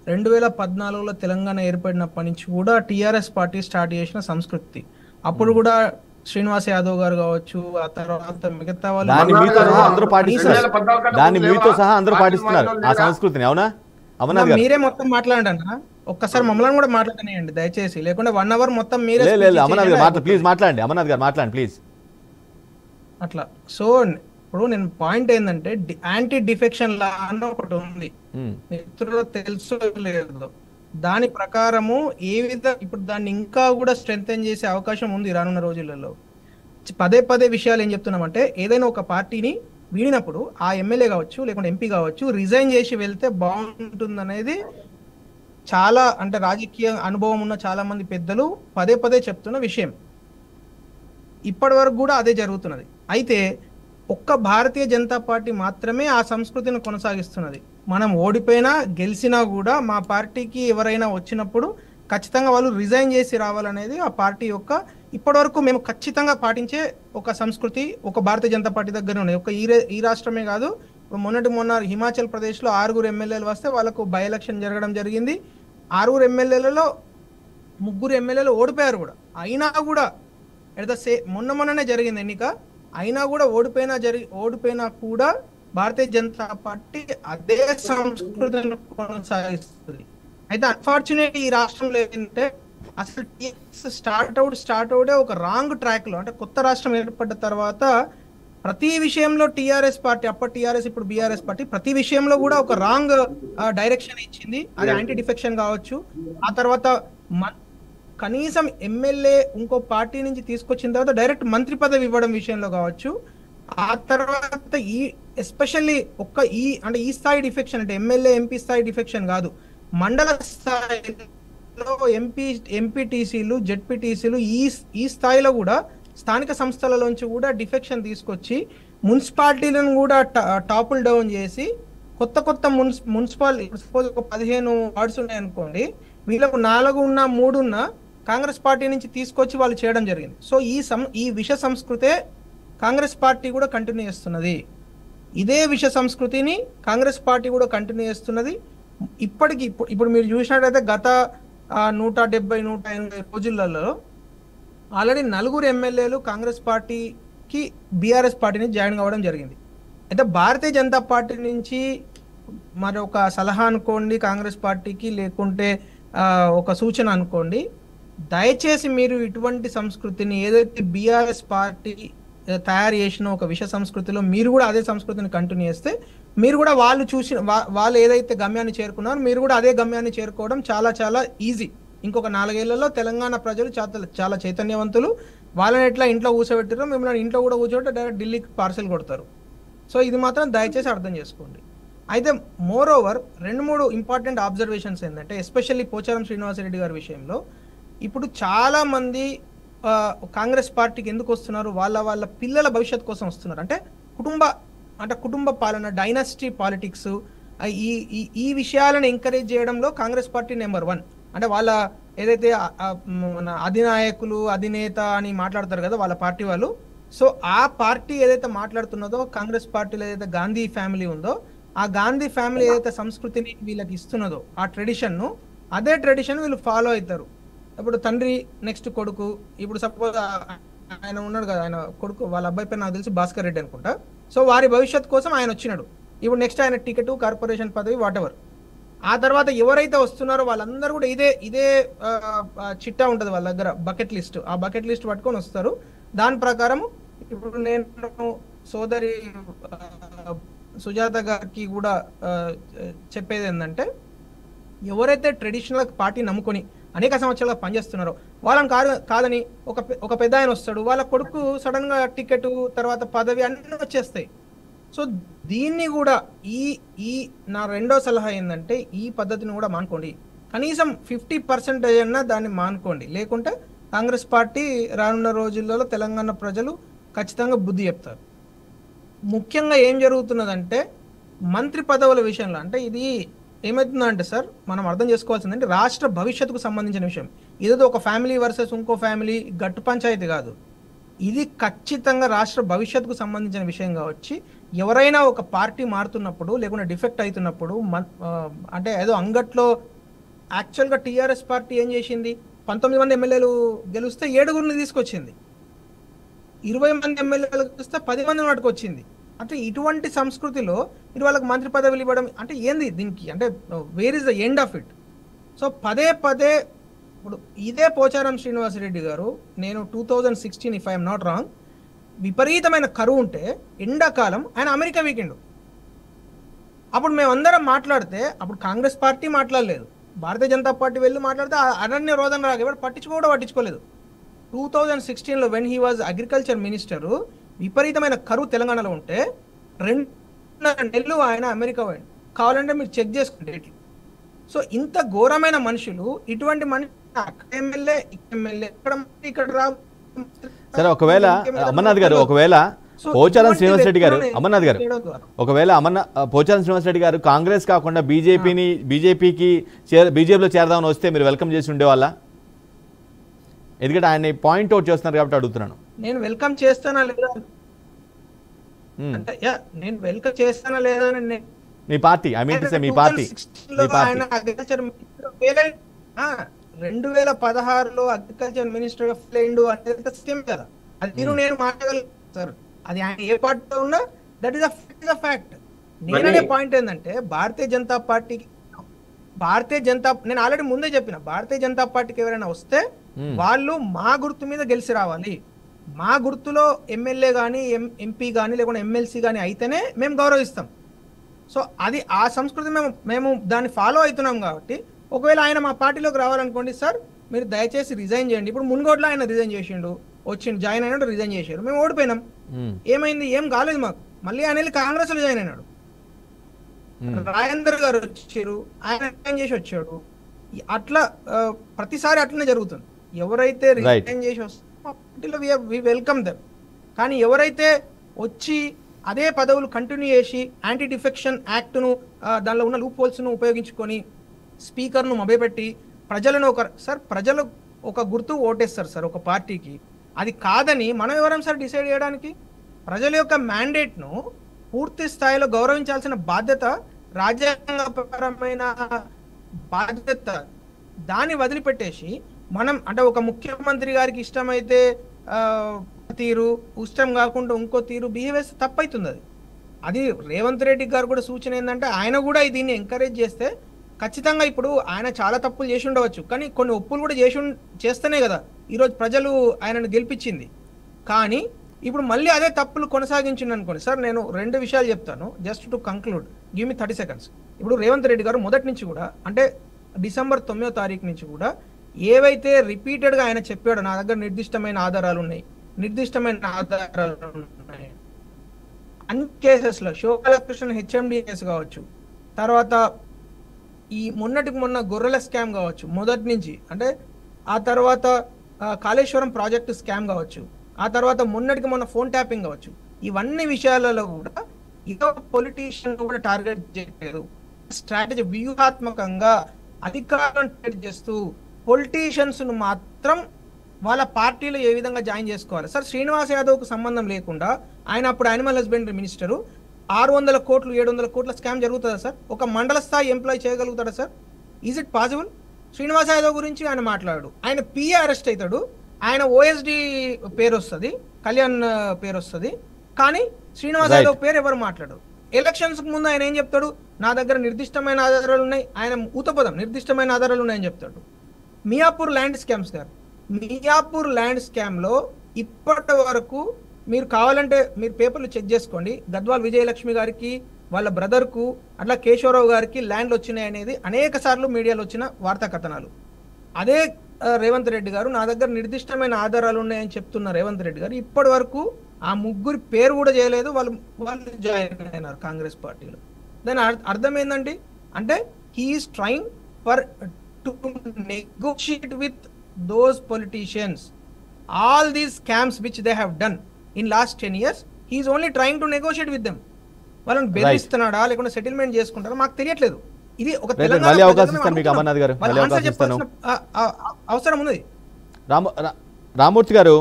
2014లో తెలంగాణ ఏర్పడినప్పటి నుంచి కూడా టిఆర్ఎస్ పార్టీ స్టార్ట్ చేసిన సంస్కృతి. అప్పుడు కూడా శ్రీనివాస్ యాదవ్ గారు కావచ్చు, ఆ తర్వాత మిగతా వాళ్ళు దాన్ని మీతో సహా అందరూ పాటిస్తున్నారు. దాన్ని మీతో సహా అందరూ పాటిస్తున్నారు ఆ సంస్కృతిని. అవునా అమర్నాథ్ గారు? మీరే మొత్తం మాట్లాడండి అన్న, ఒక్కసారి మమ్మల్ని కూడా మాట్లాడనియండి దయచేసి, లేకుంటే 1 hour మొత్తం మీరే లేదు speech అమర్నాథ్ చేయండి. గారు ప్లీజ్ మాట్లాడండి. అమర్నాథ్ గారు మాట్లాడండి ప్లీజ్. అట్లా సో ఇప్పుడు నేను పాయింట్ ఏంటంటే యాంటీ డిఫెక్షన్ లా అని ఒకటి ఉంది, మిత్రులు తెలుసో లేదు. దాని ప్రకారము ఏ విధంగా ఇప్పుడు దాన్ని ఇంకా కూడా స్ట్రెంగ్తెన్ చేసే అవకాశం ఉంది రానున్న రోజులలో. పదే పదే విషయాలు ఏం చెప్తున్నామంటే, ఏదైనా ఒక పార్టీని వీడినప్పుడు ఆ ఎమ్మెల్యే కావచ్చు లేకుంటే ఎంపీ కావచ్చు రిజైన్ చేసి వెళ్తే బాగుంటుంది అనేది చాలా అంటే రాజకీయ అనుభవం ఉన్న చాలా మంది పెద్దలు పదే పదే చెప్తున్న విషయం. ఇప్పటి వరకు కూడా అదే జరుగుతున్నది. అయితే ఒక్క భారతీయ జనతా పార్టీ మాత్రమే ఆ సంస్కృతిని కొనసాగిస్తున్నది. మనం ఓడిపోయినా గెలిచినా కూడా మా పార్టీకి ఎవరైనా వచ్చినప్పుడు ఖచ్చితంగా వాళ్ళు రిజైన్ చేసి రావాలనేది ఆ పార్టీ యొక్క ఇప్పటి వరకు మేము ఖచ్చితంగా పాటించే ఒక సంస్కృతి ఒక భారతీయ జనతా పార్టీ దగ్గర ఉన్నాయి. ఒక ఈ రాష్ట్రమే కాదు, మొన్న హిమాచల్ ప్రదేశ్లో 6 ఎమ్మెల్యేలు వస్తే వాళ్ళకు బై ఎలక్షన్ జరగడం జరిగింది. 6 ఎమ్మెల్యేలలో 3 ఎమ్మెల్యేలు ఓడిపోయారు కూడా. అయినా కూడా మొన్ననే జరిగింది ఎన్నిక, అయినా కూడా ఓడిపోయినా కూడా భారతీయ జనతా పార్టీ అదే సంస్కృతిని కొనసాగిస్తుంది. అయితే అన్ఫార్చునేట్ ఈ రాష్ట్రంలో ఏంటంటే అసలు స్టార్ట్ అవుటే ఒక రాంగ్ ట్రాక్ లో, అంటే కొత్త రాష్ట్రం ఏర్పడ్డ తర్వాత ప్రతి విషయంలో టిఆర్ఎస్ పార్టీ, అప్పటి టిఆర్ఎస్ ఇప్పుడు బీఆర్ఎస్ పార్టీ, ప్రతి విషయంలో కూడా ఒక రాంగ్ డైరెక్షన్ ఇచ్చింది. అది యాంటీ డిఫెక్షన్ కావచ్చు, ఆ తర్వాత కనీసం ఎమ్మెల్యే ఇంకో పార్టీ నుంచి తీసుకొచ్చిన తర్వాత డైరెక్ట్ మంత్రి పదవి ఇవ్వడం విషయంలో కావచ్చు, ఆ తర్వాత ఎస్పెషల్లీ అంటే ఈ స్థాయి డిఫెక్షన్, అంటే ఎమ్మెల్యే ఎంపీ స్థాయి డిఫెక్షన్ కాదు, మండల స్థాయిలో ఎంపీటీసీలు జెడ్పీటీసీలు ఈ స్థాయిలో కూడా స్థానిక సంస్థలలోంచి కూడా డిఫెక్షన్ తీసుకొచ్చి మున్సిపాలిటీలను కూడా టాపుల్ డౌన్ చేసి కొత్త మున్సిపాలిటీ సపోజ్ ఒక 15 వార్డ్స్ ఉన్నాయనుకోండి, వీళ్ళకు 4 ఉన్నా 3 ఉన్నా కాంగ్రెస్ పార్టీ నుంచి తీసుకొచ్చి వాళ్ళు చేయడం జరిగింది. సో ఈ విష సంస్కృతే కాంగ్రెస్ పార్టీ కూడా కంటిన్యూ చేస్తున్నది. ఇదే విష సంస్కృతిని కాంగ్రెస్ పార్టీ కూడా కంటిన్యూ చేస్తున్నది. ఇప్పుడు మీరు చూసినట్టయితే గత 170-180 రోజులలో ఆల్రెడీ 4 ఎమ్మెల్యేలు కాంగ్రెస్ పార్టీకి బీఆర్ఎస్ పార్టీ నుంచి జాయిన్ కావడం జరిగింది. అయితే భారతీయ జనతా పార్టీ నుంచి మరొక సలహా అనుకోండి కాంగ్రెస్ పార్టీకి, లేకుంటే ఒక సూచన అనుకోండి, దయచేసి మీరు ఇటువంటి సంస్కృతిని ఏదైతే బీఆర్ఎస్ పార్టీ తయారు చేసిన ఒక విష సంస్కృతిలో మీరు కూడా అదే సంస్కృతిని కంటిన్యూ చేస్తే మీరు కూడా వాళ్ళు ఏదైతే గమ్యాన్ని చేరుకున్నారో మీరు కూడా అదే గమ్యాన్ని చేరుకోవడం చాలా చాలా ఈజీ. ఇంకొక 4 ఏళ్లలో తెలంగాణ ప్రజలు చాలా చైతన్యవంతులు. వాళ్ళని ఎట్లా ఇంట్లో కూర్చోబెట్టారో మిమ్మల్ని ఇంట్లో కూడా కూర్చోబెట్టి డైరెక్ట్ ఢిల్లీకి పార్సల్ కొడతారు. సో ఇది మాత్రం దయచేసి అర్థం చేసుకోండి. అయితే మోర్ ఓవర్ 2-3 ఇంపార్టెంట్ అబ్జర్వేషన్స్ ఏంటంటే, ఎస్పెషల్లీ పోచారం శ్రీనివాసరెడ్డి గారి విషయంలో ఇప్పుడు చాలా మంది కాంగ్రెస్ పార్టీకి ఎందుకు వస్తున్నారు, వాళ్ళ పిల్లల భవిష్యత్ కోసం వస్తున్నారు. అంటే కుటుంబ పాలన, డైనాసిటీ పాలిటిక్స్, ఈ విషయాలను ఎంకరేజ్ చేయడంలో కాంగ్రెస్ పార్టీ నెంబర్ 1. అంటే వాళ్ళ ఏదైతే మన అధినాయకులు అధినేత అని మాట్లాడతారు కదా వాళ్ళ పార్టీ వాళ్ళు, సో ఆ పార్టీ ఏదైతే మాట్లాడుతున్నదో కాంగ్రెస్ పార్టీలో ఏదైతే గాంధీ ఫ్యామిలీ ఉందో ఆ గాంధీ ఫ్యామిలీ ఏదైతే సంస్కృతిని వీళ్ళకి ఇస్తున్నదో ఆ ట్రెడిషన్ను, అదే ట్రెడిషన్ వీళ్ళు ఫాలో అవుతారు. ఇప్పుడు తండ్రి నెక్స్ట్ కొడుకు, ఇప్పుడు సపోజ్ ఆయన ఉన్నాడు కదా, ఆయన కొడుకు వాళ్ళ అబ్బాయి పేరు నాకు తెలిసి భాస్కర్ రెడ్డి అనుకుంటా. సో వారి భవిష్యత్ కోసం ఆయన వచ్చినాడు. ఇప్పుడు నెక్స్ట్ ఆయన టికెట్, కార్పొరేషన్ పదవి, వాట్ ఎవర్. ఆ తర్వాత ఎవరైతే వస్తున్నారో వాళ్ళందరూ కూడా ఇదే చిట్టా ఉంటుంది వాళ్ళ దగ్గర, బకెట్ లిస్ట్. ఆ బకెట్ లిస్ట్ పట్టుకొని వస్తారు. దాని ప్రకారం ఇప్పుడు నేను సోదరి సుజాత గారికి కూడా చెప్పేది ఏంటంటే, ఎవరైతే ట్రెడిషనల్ పార్టీ నమ్ముకొని అనేక సంవత్సరాలుగా పనిచేస్తున్నారో వాళ్ళని కాదని ఒక పెద్ద ఆయన వస్తాడు, వాళ్ళ కొడుకు సడన్ గా టికెట్, తర్వాత పదవి అన్నీ వచ్చేస్తాయి. సో దీన్ని కూడా ఈ నా రెండో సలహా ఏంటంటే, ఈ పద్ధతిని కూడా మానుకోండి. కనీసం 50% అన్నా దాన్ని మానుకోండి. లేకుంటే కాంగ్రెస్ పార్టీ రానున్న రోజులలో తెలంగాణ ప్రజలు ఖచ్చితంగా బుద్ధి చెప్తారు. ముఖ్యంగా ఏం జరుగుతున్నదంటే మంత్రి పదవుల విషయంలో, అంటే ఇది ఏమవుతుందంటే సార్ మనం అర్థం చేసుకోవాల్సిందంటే రాష్ట్ర భవిష్యత్తుకు సంబంధించిన విషయం. ఇదేదో ఒక ఫ్యామిలీ వర్సెస్ ఇంకో ఫ్యామిలీ గట్టు పంచాయతీ కాదు. ఇది ఖచ్చితంగా రాష్ట్ర భవిష్యత్తుకు సంబంధించిన విషయంగా వచ్చి ఎవరైనా ఒక పార్టీ మారుతున్నప్పుడు లేకుంటే డిఫెక్ట్ అవుతున్నప్పుడు అంటే ఏదో అంగట్లో యాక్చువల్గా టీఆర్ఎస్ పార్టీ ఏం చేసింది, 19 మంది ఎమ్మెల్యేలు గెలిస్తే 7గురిని తీసుకొచ్చింది, 20 మంది ఎమ్మెల్యేలు గెలిస్తే 10 మందిని పట్టుకొచ్చింది. అంటే ఇటువంటి సంస్కృతిలో మీరు వాళ్ళకి మంత్రి పదవులు ఇవ్వడం అంటే ఏంది దీనికి, అంటే where is the end of it? So పదే పదే ఇప్పుడు ఇదే పోచారం శ్రీనివాసరెడ్డి గారు, నేను 2016 ఇఫ్ ఐఎమ్ నాట్ రాంగ్, విపరీతమైన కరువు ఉంటే ఎండాకాలం ఆయన అమెరికా వీకెండ్, అప్పుడు మేమందరం మాట్లాడితే అప్పుడు కాంగ్రెస్ పార్టీ మాట్లాడలేదు, భారతీయ జనతా పార్టీ వెళ్ళి మాట్లాడితే అరణ్య రోదన రాగా ఎవరు పట్టించుకోలేదు. 2016లో when he was agriculture minister, విపరీతమైన కరువు తెలంగాణలో ఉంటే 2 నెలలు ఆయన అమెరికా పోయింది. కావాలంటే మీరు చెక్ చేసుకోండి డేట్లు. సో ఇంత ఘోరమైన మనుషులు, ఇటువంటి మనుషులు ఎమ్మెల్యే ఇక్కడ సరే, ఒకవేళ అమర్నాథ్ గారు, ఒకవేళ పోచారం శ్రీనివాసరెడ్డి గారు, అమర్నాథ్ గారు, ఒకవేళ పోచారం శ్రీనివాసరెడ్డి గారు కాంగ్రెస్ కాకుండా బీజేపీలో చేరదామని వస్తే మీరు వెల్కమ్ చేసి ఉండేవాళ్ళ? ఎందుకంటే ఆయన పాయింట్ అవుట్ చేస్తున్నారు కాబట్టి అడుగుతున్నాను. నేను వెల్కమ్ చేస్తానా లేదా అంటే నేను వెల్కమ్ చేస్తానా లేదా అని మీ పార్టీ, ఐ మీన్ మీ పార్టీ 2016లో అగ్రికల్చర్ మినిస్టర్ ఆఫ్ ల్యాండ్ అనేది సత్యం కదా, అది మీరు నేను మాట్లాడగలను సార్. అది ఆయన ఏ పార్టీలో ఉన్నా దట్ ఈస్ అ ఫ్యాక్ట్. నేననే పాయింట్ ఏంటంటే భారతీయ జనతా పార్టీకి, నేను ఆల్రెడీ ముందే చెప్పిన, భారతీయ జనతా పార్టీకి ఎవరైనా వస్తే వాళ్ళు మా గుర్తు మీద గెలిచి రావాలి. మా గుర్తులో ఎమ్మెల్యే కానీ ఎంపీ కానీ లేకుంటే ఎమ్మెల్సీ కానీ అయితేనే మేము గౌరవిస్తాం. సో అది ఆ సంస్కృతి మేము దాన్ని ఫాలో అవుతున్నాం కాబట్టి ఒకవేళ ఆయన మా పార్టీలోకి రావాలనుకోండి, సార్ మీరు దయచేసి రిజైన్ చేయండి. ఇప్పుడు మున్గోడ్లో ఆయన రిజైన్ చేసిండు, వచ్చిండు, జాయిన్ అయినాడు, రిజైన్ చేశారు, మేము ఓడిపోయినాం. ఏమైంది, ఏం కాలేదు మాకు. మళ్ళీ ఆయన వెళ్ళి కాంగ్రెస్ లో జాయిన్ అయినాడు. రాజేందర్ గారు వచ్చారు, ఆయన రిజైన్ చేసి వచ్చాడు. అట్లా ప్రతిసారి అట్లనే జరుగుతుంది. ఎవరైతే రిజైన్ చేసి వస్తారో పార్టీలో వి వెల్కమ్ దెమ్. కానీ ఎవరైతే వచ్చి అదే పదవులు కంటిన్యూ చేసి యాంటీ డిఫెక్షన్ యాక్ట్ను దానిలో ఉన్న లూప్ హోల్స్ను ఉపయోగించుకొని స్పీకర్ను మభ్యపెట్టి ప్రజలను ప్రజలు ఒక గుర్తు ఓటేస్తారు సార్ ఒక పార్టీకి. అది కాదని మనం ఎవరం సార్ డిసైడ్ చేయడానికి? ప్రజల యొక్క మ్యాండేట్ను పూర్తి స్థాయిలో గౌరవించాల్సిన బాధ్యత, రాజ్యాంగపరమైన బాధ్యత, దాన్ని వదిలిపెట్టేసి మనం అంటే ఒక ముఖ్యమంత్రి గారికి ఇష్టమైతే తీరు, ఇష్టం కాకుండా ఇంకో తీరు బిహేవియర్ తప్పవుతుంది. అది రేవంత్ రెడ్డి గారు కూడా సూచన ఏంటంటే ఆయన కూడా దీన్ని ఎంకరేజ్ చేస్తే ఖచ్చితంగా, ఇప్పుడు ఆయన చాలా తప్పులు చేసి ఉండవచ్చు కానీ కొన్ని ఒప్పులు కూడా చేస్తేనే కదా ఈరోజు ప్రజలు ఆయనను గెలిపించింది. కానీ ఇప్పుడు మళ్ళీ అదే తప్పులు కొనసాగించింది అనుకోండి సార్. నేను 2 విషయాలు చెప్తాను just to conclude, give me 30 seconds. ఇప్పుడు రేవంత్ రెడ్డి గారు మొదటి నుంచి కూడా అంటే డిసెంబర్ 9వ తారీఖు నుంచి కూడా ఏవైతే రిపీటెడ్గా ఆయన చెప్పాడో నా దగ్గర నిర్దిష్టమైన ఆధారాలు ఉన్నాయి అన్ని కేసెస్లో, శోభాలకృష్ణ హెచ్ఎండి కేసు కావచ్చు, తర్వాత ఈ మొన్న గొర్రెల స్కామ్ కావచ్చు, మొదటి నుంచి అంటే ఆ తర్వాత కాళేశ్వరం ప్రాజెక్టు స్కామ్ కావచ్చు, ఆ తర్వాత మొన్న ఫోన్ ట్యాపింగ్ కావచ్చు, ఇవన్నీ విషయాలలో కూడా ఇక పొలిటీషియన్ కూడా టార్గెట్ చేయలేదు. స్ట్రాటజీ వ్యూహాత్మకంగా అధికారం ట్రేడ్ చేస్తూ పొలిటీషియన్స్ ను మాత్రం వాళ్ళ పార్టీలో ఏ విధంగా జాయిన్ చేసుకోవాలి సార్. శ్రీనివాస్ యాదవ్కు సంబంధం లేకుండా ఆయన అప్పుడు యానిమల్ హస్బెండరీ మినిస్టరు, 600 కోట్లు 700 కోట్ల స్కామ్ జరుగుతుందా సార్? ఒక మండల స్థాయి ఎంప్లాయీ చేయగలుగుతాడా sir? Is it possible? Srinivas Yadav గురించి ఆయన మాట్లాడు, ఆయన పిఏ అరెస్ట్ అవుతాడు, ఆయన ఓఎస్డి పేరు వస్తుంది, కళ్యాణ్ పేరు వస్తుంది, కానీ శ్రీనివాస్ యాదవ్ పేరు ఎవరు మాట్లాడరు. ఎలక్షన్స్ ముందు ఆయన ఏం చెప్తాడు, నా దగ్గర నిర్దిష్టమైన ఆధారాలు ఉన్నాయి, ఆయన ఊతపదం నిర్దిష్టమైన ఆధారాలు ఉన్నాయని చెప్తాడు. మియాపూర్ ల్యాండ్ స్కామ్స్ గారు, మియాపూర్ ల్యాండ్ స్కామ్లో ఇప్పటి వరకు మీరు కావాలంటే మీరు పేపర్లు చెక్ చేసుకోండి, గద్వాల్ విజయలక్ష్మి గారికి వాళ్ళ బ్రదర్కు అట్లా కేశవరావు గారికి ల్యాండ్లు వచ్చినాయి అనేది అనేక సార్లు మీడియాలో వచ్చిన వార్తా కథనాలు. అదే రేవంత్ రెడ్డి గారు నా దగ్గర నిర్దిష్టమైన ఆధారాలు ఉన్నాయని చెప్తున్న రేవంత్ రెడ్డి గారు ఇప్పటి వరకు ఆ ముగ్గురి పేరు కూడా చేయలేదు, వాళ్ళు జాయిన్ అయినారు కాంగ్రెస్ పార్టీలో. దాని అర్థం ఏంటంటే అంటే he's trying for to negotiate with those politicians. All these scams which they have done in last 10 years, he is only trying to negotiate with them. వాళ్ళని బెదిరిస్తున్నాడా లేకుంటే సెటిల్మెంట్ చేసుకుంటారా మాకు తెలియట్లేదు. ఇది ఒక రైట్, తెలంగాణ మళ్ళీ అవకాశం ప్రజలను ఇస్తాను మీకు అనుకుంటున్నాం. అమర్నాథ్ గారు, వాళ్ళు మళ్ళీ answer అవకాశం ఇస్తాను. చెప్పాల్సిన అవసరం ఉంది. రామూర్తి గారు,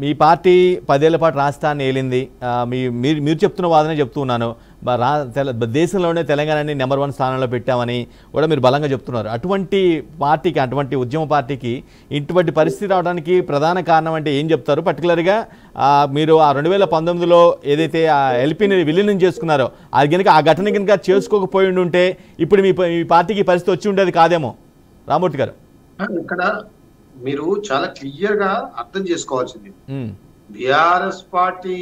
మీ పార్టీ 10 ఏళ్ల పాటు రాష్ట్రాన్ని ఏలింది. మీరు చెప్తున్న వాదనే చెప్తున్నాను. దేశంలోనే తెలంగాణని నెంబర్ 1 స్థానంలో పెట్టామని కూడా మీరు బలంగా చెప్తున్నారు. అటువంటి పార్టీకి, అటువంటి ఉద్యమ పార్టీకి ఇటువంటి పరిస్థితి రావడానికి ప్రధాన కారణం అంటే ఏం చెప్తారు? పర్టికులర్గా మీరు ఆ 2019లో ఏదైతే ఆ ఎల్పీని విలీనం చేసుకున్నారో అది కనుక ఆ ఘటన కనుక చేసుకోకపోయి ఉంటే ఇప్పుడు మీ పార్టీకి పరిస్థితి వచ్చి ఉండేది కాదేమో. రామూర్తి గారు, ఇక్కడ మీరు చాలా క్లియర్ గా అర్థం చేసుకోవాల్సింది, బీఆర్ఎస్ పార్టీ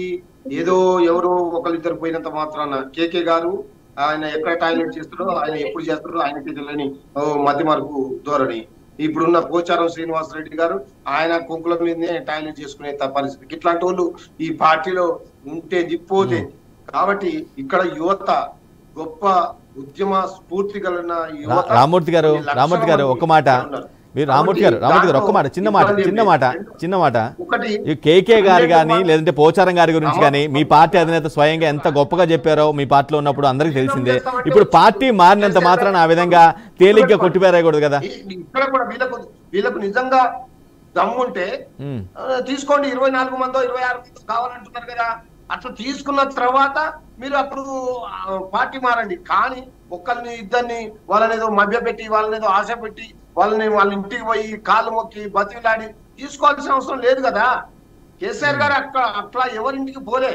ఏదో ఎవరో ఒకరిద్దరు పోయినంత మాత్రాన కేకే గారు ఆయన ఎక్కడ టాయిలెట్ చేస్తాడో, ఆయన ఎప్పుడు చేస్తాడో ఆయనకి తెలియని మధ్య మార్పు ధోరణి. ఇప్పుడున్న పోచారం శ్రీనివాసరెడ్డి గారు ఆయన కుంకుల మీదనే టాయిలెట్ చేసుకునే పరిస్థితి. ఇట్లాంటి వాళ్ళు ఈ పార్టీలో ఉంటే దిప్పోతే. కాబట్టి ఇక్కడ యువత గొప్ప ఉద్యమ స్ఫూర్తి కలిగిన యువత. రామూర్తి గారు ఒక్క మాట, మీరు రామూర్తి గారు ఒక్క మాట, చిన్న మాట కేకే గారు కానీ లేదంటే పోచారం గారి గురించి కానీ మీ పార్టీ అధినేత స్వయంగా ఎంత గొప్పగా చెప్పారో మీ పార్టీలో ఉన్నప్పుడు అందరికీ తెలిసిందే. ఇప్పుడు పార్టీ మారినంత మాత్రాన ఆ విధంగా తేలిగ్గా కొట్టిపారేయకూడదు కదా. ఇక్కడ కూడా వీళ్ళకు నిజంగా దమ్ముంటే తీసుకోండి, 24 మందో 26 మందో కావాలంటున్నారు కదా. అట్లా తీసుకున్న తర్వాత మీరు అప్పుడు పార్టీ మారండి. కానీ ఒక్కరిని ఇద్దరిని వాళ్ళని ఏదో మభ్యపెట్టి, వాళ్ళని ఏదో ఆశ పెట్టి, వాళ్ళ ఇంటికి పోయి కాళ్ళు మొక్కి బతిలాడి తీసుకోవాల్సిన అవసరం లేదు కదా. కేసీఆర్ గారు అట్లా ఎవరింటికి పోలే,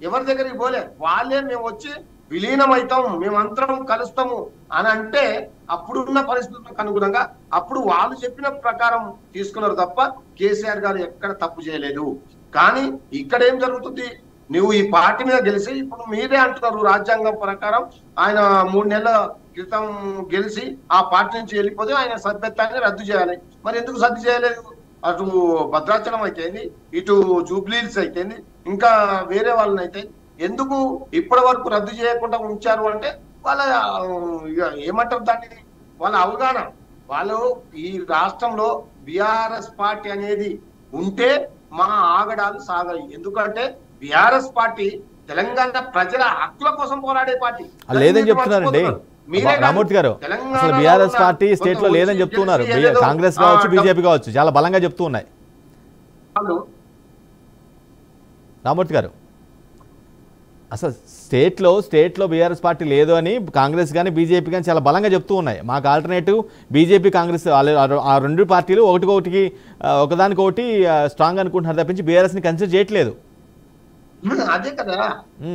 ఎవరి దగ్గరికి పోలే. వాళ్ళే మేము వచ్చి విలీనం అవుతాం, మేమంతరం కలుస్తాము అని అంటే అప్పుడున్న పరిస్థితులకు అనుగుణంగా అప్పుడు వాళ్ళు చెప్పిన ప్రకారం తీసుకున్నారు తప్ప కేసీఆర్ గారు ఎక్కడ తప్పు చేయలేదు. కానీ ఇక్కడ ఏం జరుగుతుంది, నువ్వు ఈ పార్టీ మీద గెలిచి ఇప్పుడు మీరే అంటున్నారు రాజ్యాంగం ప్రకారం ఆయన 3 నెలల క్రితం గెలిచి ఆ పార్టీ నుంచి వెళ్ళిపోతే ఆయన సభ్యత్వాన్ని రద్దు చేయాలి. మరి ఎందుకు రద్దు చేయలేదు? అటు భద్రాచలం అయితేంది, ఇటు జూబ్లీహిల్స్ అయితేంది, ఇంకా వేరే వాళ్ళని అయితే ఎందుకు ఇప్పటి వరకు రద్దు చేయకుండా ఉంచారు అంటే వాళ్ళ ఏమంటారు దాన్ని, వాళ్ళ అవగాహన. వాళ్ళు ఈ రాష్ట్రంలో బీఆర్ఎస్ పార్టీ అనేది ఉంటే మా ఆగడాలు సాగాయి. ఎందుకంటే బీఆర్ఎస్ పార్టీ తెలంగాణ ప్రజల హక్కుల కోసం పోరాడే పార్టీ. లేదని చెప్తున్నారండి రామూర్తి గారు. అసలు బీఆర్ఎస్ పార్టీ స్టేట్ లో లేదని చెప్తున్నారు. కాంగ్రెస్ కావచ్చు, బీజేపీ కావచ్చు, చాలా బలంగా చెప్తూ ఉన్నాయి. రామూర్తి గారు, అసలు స్టేట్లో బీఆర్ఎస్ పార్టీ లేదు అని కాంగ్రెస్ కానీ బీజేపీ కానీ చాలా బలంగా చెప్తూ ఉన్నాయి. మాకు ఆల్టర్నేటివ్ బీజేపీ, కాంగ్రెస్ ఆ 2 పార్టీలు ఒకదానికొకటి స్ట్రాంగ్ అనుకుంటున్నారు తప్పించి బీఆర్ఎస్ ని కన్సిడర్ చేయట్లేదు. అదే కదా,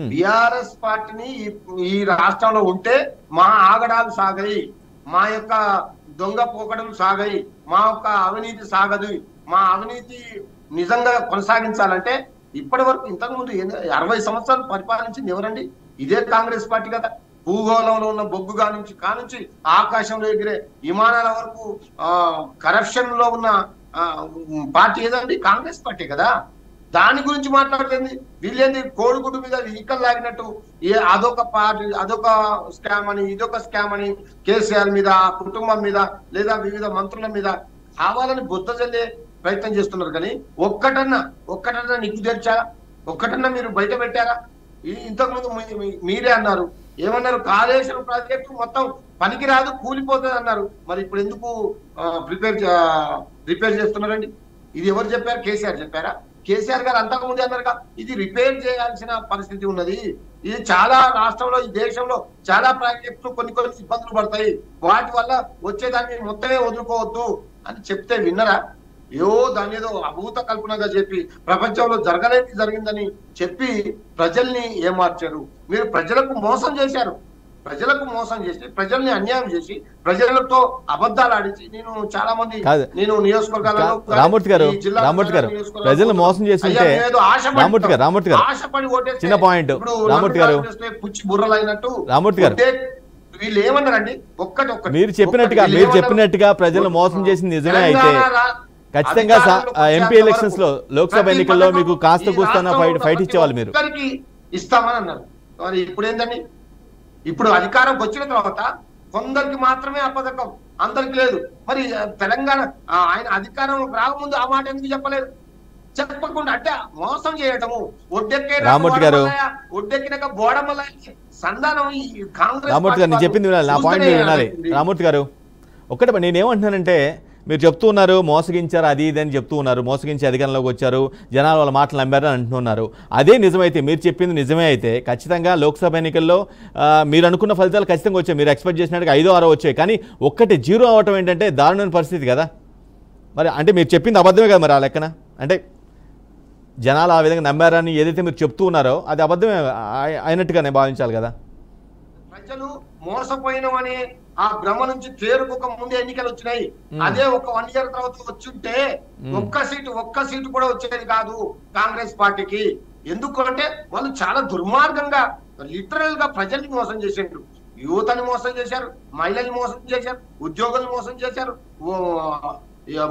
బీఆర్ఎస్ పార్టీని ఈ రాష్ట్రంలో ఉంటే మా ఆగడాలు సాగాయి, మా యొక్క దొంగ పోకడలు సాగాయి, మా యొక్క అవినీతి సాగదు. మా అవినీతి నిజంగా కొనసాగించాలంటే ఇప్పటి వరకు ఇంతకుముందు 60 సంవత్సరాలు పరిపాలించింది ఎవరండి? ఇదే కాంగ్రెస్ పార్టీ కదా. భూగోళంలో ఉన్న బొగ్గుగా నుంచి కానుంచి ఆకాశంలో ఎగిరే విమానాల వరకు కరప్షన్ లో ఉన్న పార్టీ ఏదండి? కాంగ్రెస్ పార్టీ కదా. దాని గురించి మాట్లాడుతుంది వీళ్ళేంది కోడిగుడ్డు మీద ఈకలు లాగినట్టు అదొక పార్టీ, అదొక స్కామ్ అని, ఇదొక స్కామ్ అని కేసీఆర్ మీద, కుటుంబం మీద, లేదా వివిధ మంత్రుల మీద కావాలని బుద్ధ జల్లే ప్రయత్నం చేస్తున్నారు. కానీ ఒక్కటన్నా నిగ్గు తెచ్చారా? ఒక్కటన్నా మీరు బయట పెట్టారా? ఇంతకుముందు మీరే అన్నారు, ఏమన్నారు, కాళేశ్వరం ప్రాజెక్టు మొత్తం పనికిరాదు, కూలిపోతుంది అన్నారు. మరి ఇప్పుడు ఎందుకు రిపేర్ చేస్తున్నారండి? ఇది ఎవరు చెప్పారు? కేసీఆర్ చెప్పారా? కేసీఆర్ గారు అంతకుముందే అన్నారు ఇది రిపేర్ చేయాల్సిన పరిస్థితి ఉన్నది. ఇది చాలా రాష్ట్రంలో, ఈ దేశంలో చాలా ప్రాజెక్టులు కొన్ని ఇబ్బందులు పడతాయి, వాటి వల్ల వచ్చేదాన్ని మొత్తమే వదులుకోవద్దు అని చెప్తే విన్నరా? దాని ఏదో అభూత కల్పనగా చెప్పి ప్రపంచంలో జరిగిందని చెప్పి ప్రజల్ని ఏమార్చారు. మీరు ప్రజలకు మోసం చేశారు. ప్రజల్ని అన్యాయం చేసి ప్రజలతో అబద్ధాలు ఆడించి నేను చాలా మంది నియోజకవర్గాలలో ప్రజలు మోసం చేస్తుంటే ఆశపడి ఓటేస్తే చిన్న పాయింట్ రామూర్తి గారు, పుచ్చి బుర్రలైనట్టు రామూర్తి గారు వీళ్ళు ఏమన్నారండి? మీరు చెప్పినట్టుగా ప్రజలు మోసం చేసింది నిజమే అయితే ఖచ్చితంగా ఎంపీ ఎలక్షన్స్ లో, లోక్సభ ఎన్నికల్లో మీకు కాస్త కూస్తాన ఫైట్ ఇచ్చేవాళ్ళు మీరు. ఇస్తామని అన్నారు. మరి ఇప్పుడు ఏంటండి? ఇప్పుడు అధికారంకి వచ్చిన తర్వాత కొందరికి మాత్రమే అపదకం, అందరికి లేదు. మరి తెలంగాణ ఆయన అధికారం రాకముందు ఆ మాట ఎందుకు చెప్పలేదు? చెప్పకుండా అంటే మోసం చేయటము. రామూర్తి గారు. ఒడ్డెక్కినాక బోడమల సంధానం ఈ కాంగ్రెస్ రామూర్తి గారు నేను చెప్పింది వినాలి, నా పాయింట్ మీరు వినాలి. రామూర్తి గారు ఒక్కటే నేనేమంటున్నానంటే మీరు చెప్తూ ఉన్నారు మోసగించారు అది ఇది అని చెప్తూ ఉన్నారు, మోసగించి అధికారంలోకి వచ్చారు, జనాలు వాళ్ళ మాటలు నమ్మారని అంటున్నారు. అదే నిజమైతే, మీరు చెప్పింది నిజమే అయితే ఖచ్చితంగా లోక్సభ ఎన్నికల్లో మీరు అనుకున్న ఫలితాలు ఖచ్చితంగా వచ్చాయి, మీరు ఎక్స్పెక్ట్ చేసినట్టుగా 5-6 వచ్చాయి. కానీ ఒక్కటి 0 అవటం ఏంటంటే దారుణమైన పరిస్థితి కదా. మరి అంటే మీరు చెప్పింది అబద్ధమే కదా మరి ఆ లెక్కన? అంటే జనాలు ఆ విధంగా నమ్మారని ఏదైతే మీరు చెప్తూ ఉన్నారో అది అబద్ధమే అయినట్టుగానే భావించాలి కదా. ప్రజలు మోసపోయినవని ఆ భ్రమ నుంచి తేరుకోక ముందే ఎన్నికలు వచ్చినాయి. అదే ఒక 1 ఇయర్ తర్వాత వచ్చుంటే ఒక్క సీటు కూడా వచ్చేది కాదు కాంగ్రెస్ పార్టీకి. ఎందుకంటే వాళ్ళు చాలా దుర్మార్గంగా లిటరల్ గా ప్రజల్ని మోసం చేసేంటారు, యువతని మోసం చేశారు, మహిళల్ని మోసం చేశారు, ఉద్యోగుల్ని మోసం చేశారు,